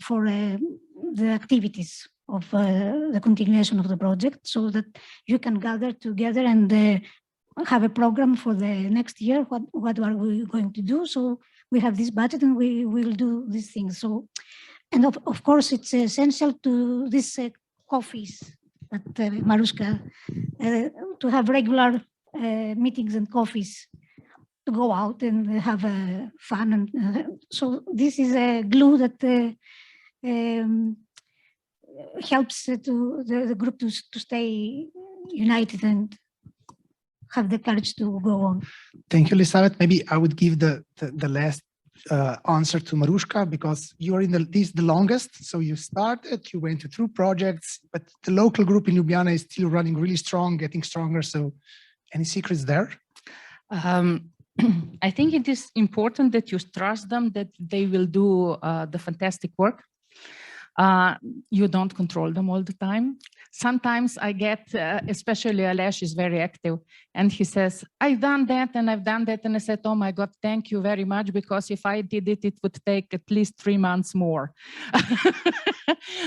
for the activities of the continuation of the project, so that you can gather together and have a program for the next year. What are we going to do? So we have this budget and we will do these things. So, and of course, it's essential to these coffees that Maruška, to have regular meetings and coffees, to go out and have fun. And so this is a glue that helps the group to stay united and have the courage to go on. Thank you, Elizabeth. Maybe I would give the last answer to Maruška, because you are in the longest. So you started, you went through projects, but the local group in Ljubljana is still running really strong, getting stronger. So any secrets there? I think it is important that you trust them, that they will do the fantastic work. You don't control them all the time. Sometimes I get, especially Alesh is very active, and he says, I've done that and I've done that. And I said, oh my God, thank you very much, because if I did it, it would take at least 3 months more.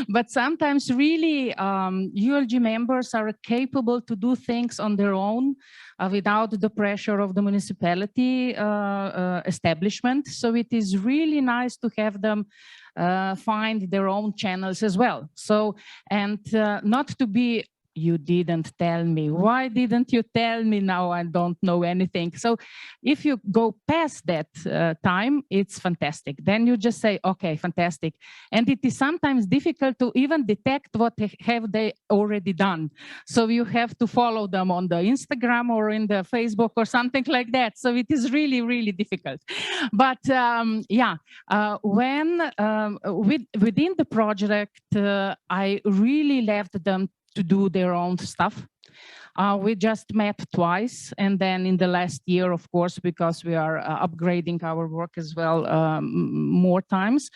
But sometimes really ULG members are capable to do things on their own without the pressure of the municipality establishment. So it is really nice to have them find their own channels as well. So, and not to be, you didn't tell me. Why didn't you tell me? Now I don't know anything. So if you go past that time, it's fantastic. Then you just say, okay, fantastic. And it is sometimes difficult to even detect what have they already done. So you have to follow them on the Instagram or in the Facebook or something like that. So it is really, really difficult. But yeah, within the project, I really left them to do their own stuff. We just met twice, and then in the last year, of course, because we are upgrading our work as well more times.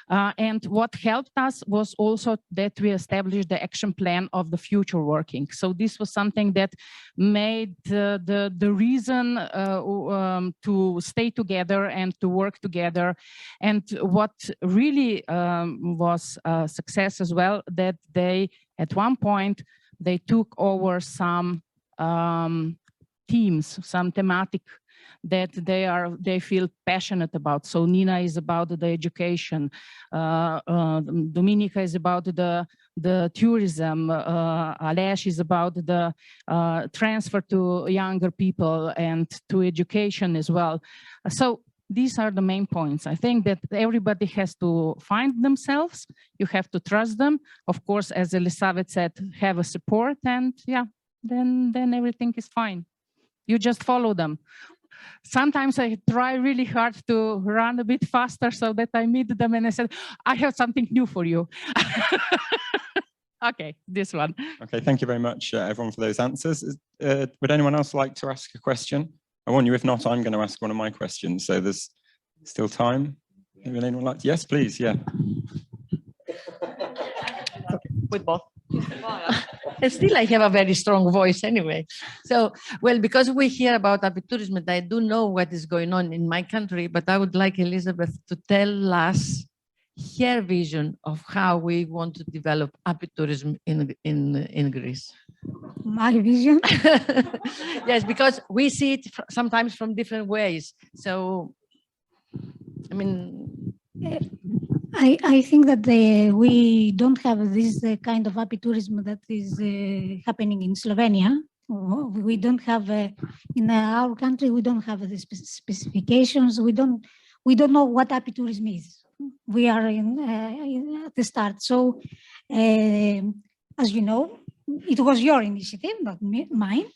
And what helped us was also that we established the action plan of the future working. So this was something that made the reason to stay together and to work together. And what really was a success as well, that they, at one point, they took over some themes, some thematic that they feel passionate about. So Nina is about the education, Dominika is about the tourism, Alesh is about the transfer to younger people and to education as well. So these are the main points. I think that everybody has to find themselves. You have to trust them. Of course, as Elisabeth said, have a support, and yeah, then everything is fine. You just follow them. Sometimes I try really hard to run a bit faster so that I meet them and I said, I have something new for you. Okay, this one. Okay, thank you very much, everyone, for those answers. Would anyone else like to ask a question? I warn you, if not, I'm going to ask one of my questions. So there's still time. Would anyone like to? Yes, please, yeah. With both. Still, I have a very strong voice anyway. So, well, because we hear about apitourism, I do know what is going on in my country, but I would like Elizabeth to tell us her vision of how we want to develop apitourism in Greece. My vision? Yes, because we see it sometimes from different ways. So, I mean... I think that we don't have this kind of apitourism that is happening in Slovenia. We don't have in our country. We don't have the specifications. We don't know what apitourism is. We are at the start. So, as you know, it was your initiative, not mine.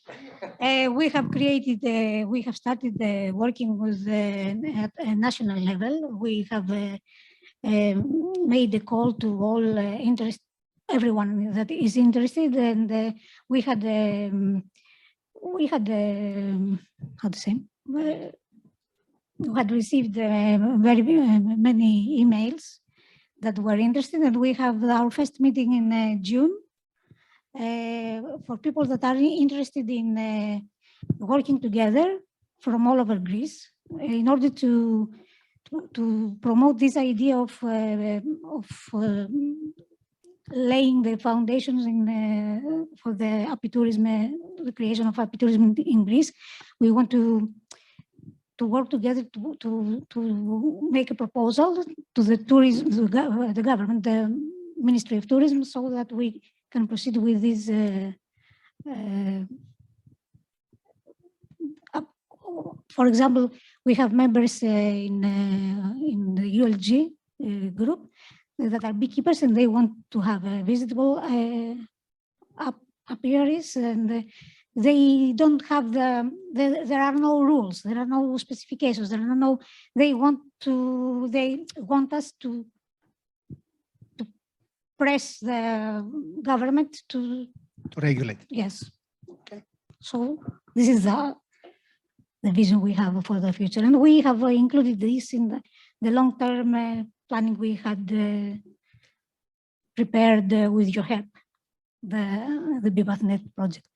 We have created. We have started working with at a national level. We have. Made a call to all everyone that is interested, and we had how to say, we had received very many emails that were interested, and we have our first meeting in June for people that are interested in working together from all over Greece in order to promote this idea of laying the foundations for the apitourism, the creation of apitourism in Greece. We want to work together to make a proposal to the tourism, the government, the Ministry of Tourism, so that we can proceed with this. For example, we have members in the ULG group that are beekeepers, and they want to have a visitable apiaries, and they don't have there are no rules, there are no specifications, there are no. They want us to press the government to regulate. Yes. Okay. So this is vision we have for the future. And we have included this in the long-term planning we had prepared with your help, the BBATnet project.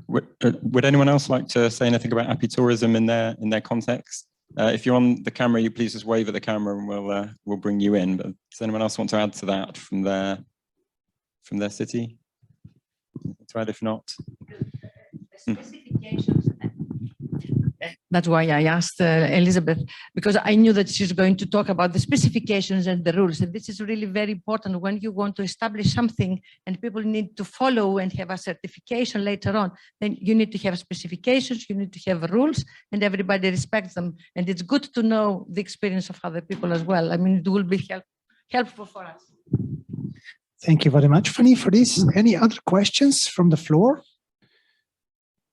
Would anyone else like to say anything about apitourism in their context? If you're on the camera, you please just wave at the camera and we'll bring you in. But does anyone else want to add to that from their city? To add, if not. That's why I asked Elizabeth, because I knew that she's going to talk about the specifications and the rules. And this is really very important when you want to establish something and people need to follow and have a certification later on. Then you need to have specifications, you need to have rules, and everybody respects them. And it's good to know the experience of other people as well. I mean, it will be helpful for us. Thank you very much, Fanny, for this. Any other questions from the floor?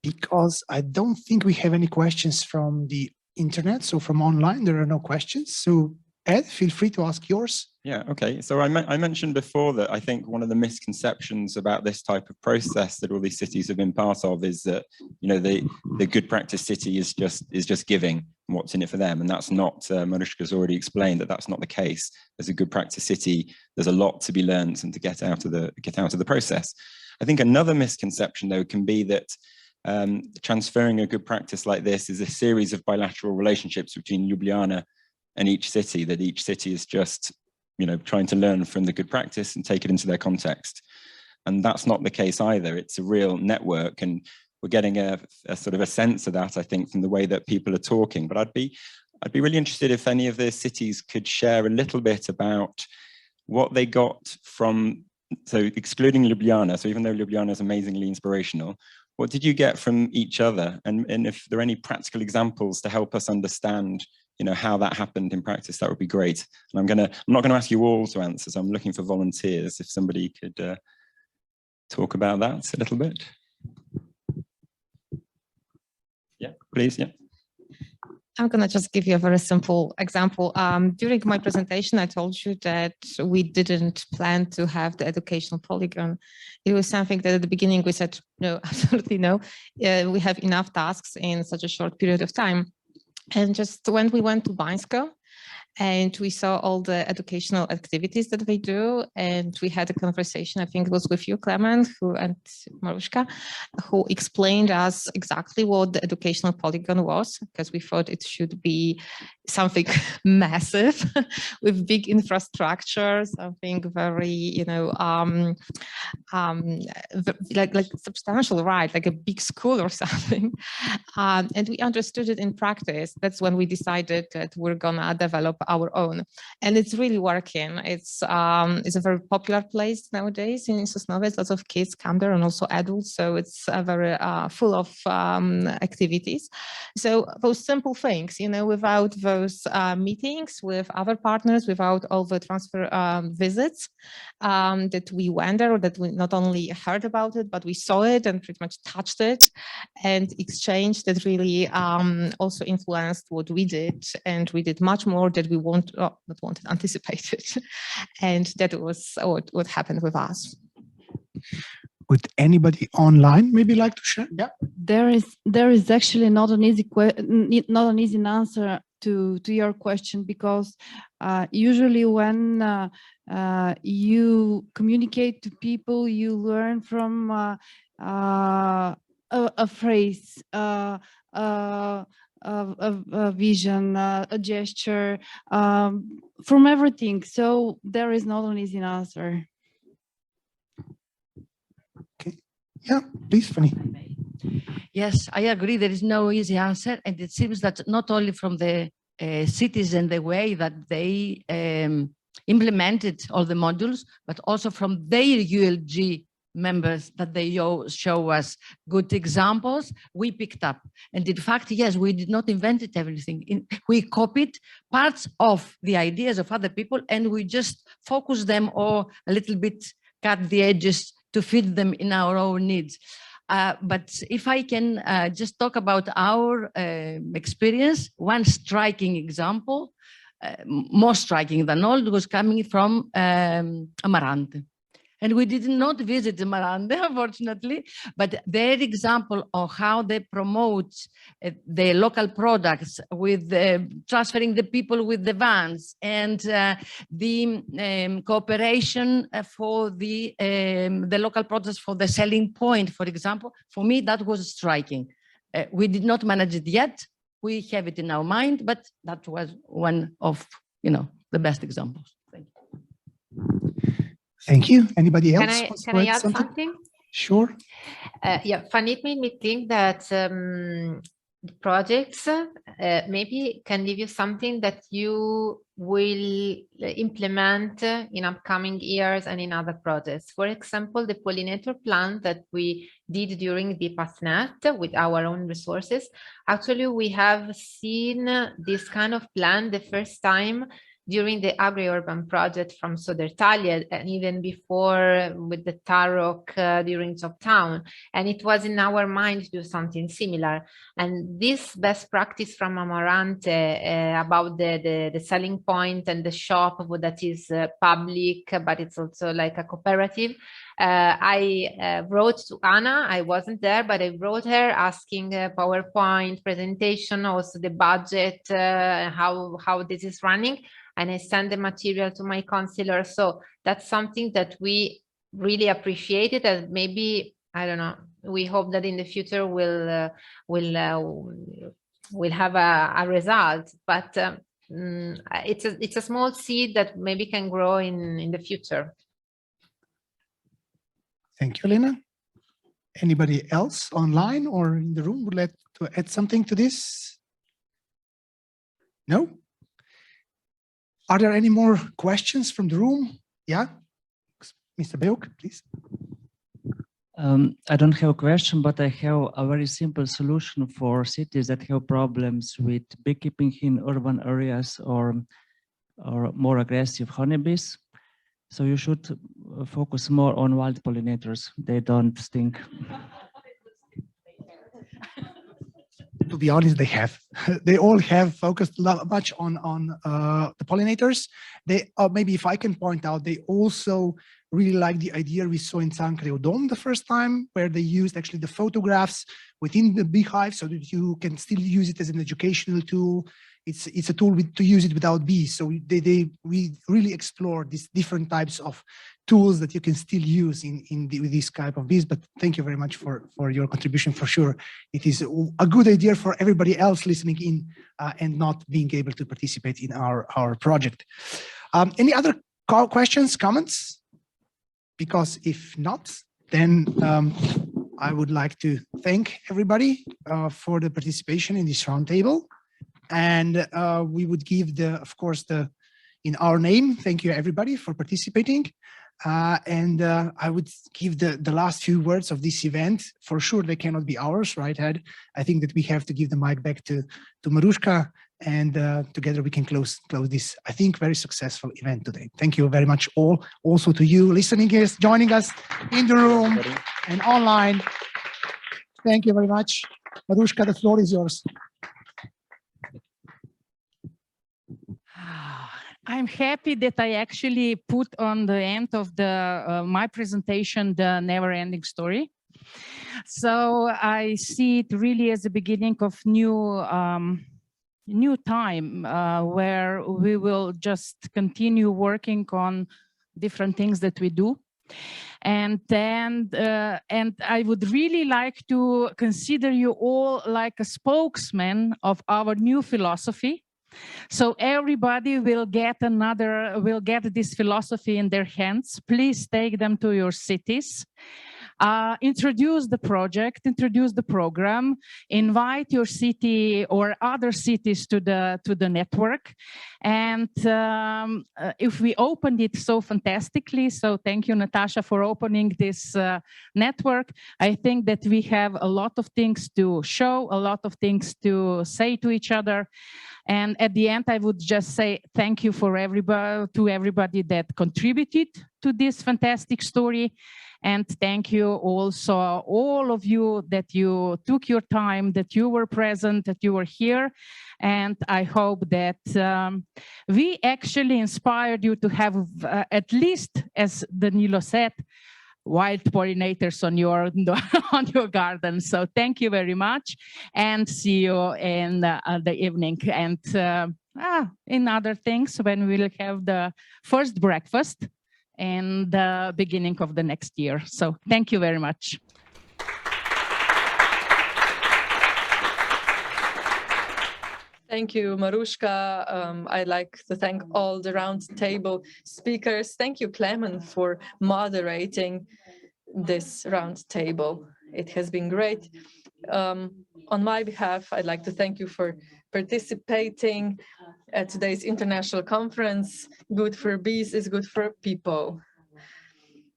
Because I don't think we have any questions from the internet. So from online, there are no questions. So Ed, feel free to ask yours. Yeah, okay. So I mentioned before that I think one of the misconceptions about this type of process that all these cities have been part of is that, you know, the good practice city is just giving what's in it for them. And that's not, Mariuszka's already explained that that's not the case. As a good practice city, there's a lot to be learned and to get out of the process. I think another misconception though can be that transferring a good practice like this is a series of bilateral relationships between Ljubljana and each city, that each city is just, you know, trying to learn from the good practice and take it into their context. And that's not the case either. It's a real network, and we're getting a sort of a sense of that, I think, from the way that people are talking. But I'd be really interested if any of the cities could share a little bit about what they got from, so excluding Ljubljana, so even though Ljubljana is amazingly inspirational, what did you get from each other? And if there are any practical examples to help us understand, you know, how that happened in practice, that would be great. And I'm not going to ask you all to answer, so I'm looking for volunteers. If somebody could talk about that a little bit. Yeah, please, yeah. I'm going to just give you a very simple example. During my presentation, I told you that we didn't plan to have the educational polygon. It was something that at the beginning we said, no, absolutely no. We have enough tasks in such a short period of time. And just when we went to Bansko and we saw all the educational activities that they do, and we had a conversation, I think it was with you, Klemen, and Mariuszka, who explained us exactly what the educational polygon was, because we thought it should be something massive with big infrastructure, something very, you know, like substantial, right? Like a big school or something. And we understood it in practice. That's when we decided that we're gonna develop our own, and it's really working. It's a very popular place nowadays in Sosnowiec. Lots of kids come there, and also adults. So it's very full of activities. So those simple things, you know, without those meetings with other partners, without all the transfer visits that we went there, or that we not only heard about it, but we saw it and pretty much touched it and exchanged, that really also influenced what we did, and we did much more that we anticipated. And that was what happened with us. Would anybody online maybe like to share? Yeah. There is actually not an easy answer to your question, because usually when you communicate to people, you learn from a phrase, a vision, a gesture, from everything. So there is not an easy answer. Okay. Yeah, please, Fanny. Yes, I agree. There is no easy answer. And it seems that not only from the cities and the way that they implemented all the modules, but also from their ULG members, that they show us good examples, we picked up. And in fact, yes, we did not invent everything. We copied parts of the ideas of other people, and we just focused them, or a little bit cut the edges to fit them in our own needs. But if I can just talk about our experience, one striking example, more striking than all, was coming from Amarante. And we did not visit the Amarante, unfortunately, but their example of how they promote the local products with transferring the people with the vans and the cooperation for the local products for the selling point, for example, for me, that was striking. We did not manage it yet. We have it in our mind, but that was one of, the best examples. Thank you. Thank you. Anybody else? Can I add something? Sure. Yeah, funny, it made me think that projects maybe can give you something that you will implement in upcoming years and in other projects. For example, the pollinator plan that we did during the PathNet with our own resources. Actually, we have seen this kind of plan the first time during the agri-urban project from Sodertalia, and even before with the Tarok during Jobtown. And it was in our mind to do something similar. And this best practice from Amarante about the selling point and the shop that is public, but it's also like a cooperative. I wrote to Anna, I wasn't there, but I wrote her asking a PowerPoint presentation, also the budget, how this is running. And I send the material to my counselor. So that's something that we really appreciated, and maybe, I don't know, we hope that in the future we'll have a result, but it's a small seed that maybe can grow in the future. Thank you, Elena. Anybody else online or in the room would like to add something to this? No? Are there any more questions from the room? Yeah, Mr. Beuk, please. I don't have a question, but I have a very simple solution for cities that have problems with beekeeping in urban areas or more aggressive honeybees. So you should focus more on wild pollinators. They don't stink. To be honest, they have. They all have focused much on the pollinators. They, maybe if I can point out, they also really like the idea we saw in San Creodon the first time, where they used actually the photographs within the beehive so that you can still use it as an educational tool. It's a tool to use it without bees. So we really explore these different types of tools that you can still use with this type of bees. But thank you very much for your contribution. For sure, it is a good idea for everybody else listening in and not being able to participate in our project. Any other questions, comments? Because if not, then I would like to thank everybody for the participation in this roundtable. And we would give of course, in our name, thank you everybody for participating. And I would give the last few words of this event. For sure, they cannot be ours, right, Ed? I think that we have to give the mic back to Maruška, and together we can close this, I think, very successful event today. Thank you very much all. Also to you listening, joining us in the room and online. Thank you very much. Maruška, the floor is yours. I'm happy that I actually put on the end of my presentation the never-ending story. So I see it really as the beginning of new time where we will just continue working on different things that we do. And then and I would really like to consider you all like a spokesman of our new philosophy. So everybody will get this philosophy in their hands. Please take them to your cities. Introduce the project, introduce the program, invite your city or other cities to the network. And if we opened it so fantastically, so thank you, Natasha, for opening this network. I think that we have a lot of things to show, a lot of things to say to each other. And at the end, I would just say thank you for everybody that contributed to this fantastic story. And thank you also all of you that you took your time, that you were present, that you were here. And I hope that we actually inspired you to have at least as Danilo said, wild pollinators on your on your garden. So thank you very much, and see you in the evening, and in other things when we'll have the first breakfast and the beginning of the next year. So thank you very much. Thank you, Maruška. I'd like to thank all the roundtable speakers. Thank you, Klemen, for moderating this roundtable. It has been great. On my behalf, I'd like to thank you for participating at today's international conference. Good for bees is good for people.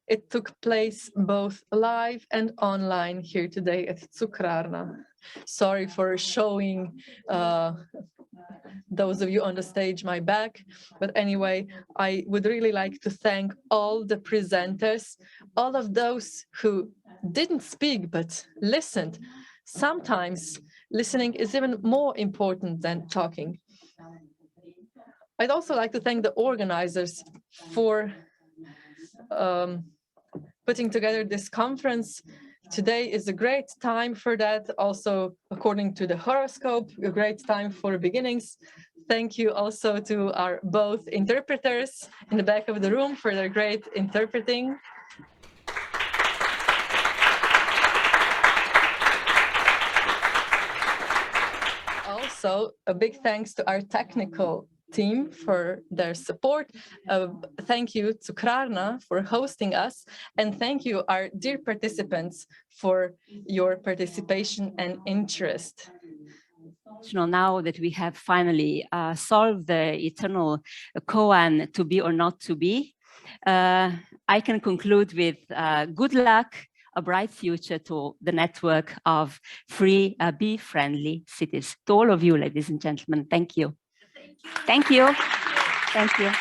It took place both live and online here today at Cukrarna. Sorry for showing those of you on the stage my back, but anyway, I would really like to thank all the presenters, all of those who didn't speak but listened. Sometimes listening is even more important than talking. I'd also like to thank the organizers for putting together this conference. Today is a great time for that. Also, according to the horoscope, a great time for beginnings. Thank you also to our both interpreters in the back of the room for their great interpreting. Also, a big thanks to our technical team for their support. Thank you to Cukrarna for hosting us, and thank you, our dear participants, for your participation and interest. Now that we have finally solved the eternal koan to be or not to be, I can conclude with good luck, a bright future to the network of free, bee-friendly cities. To all of you, ladies and gentlemen, thank you. Thank you. Thank you.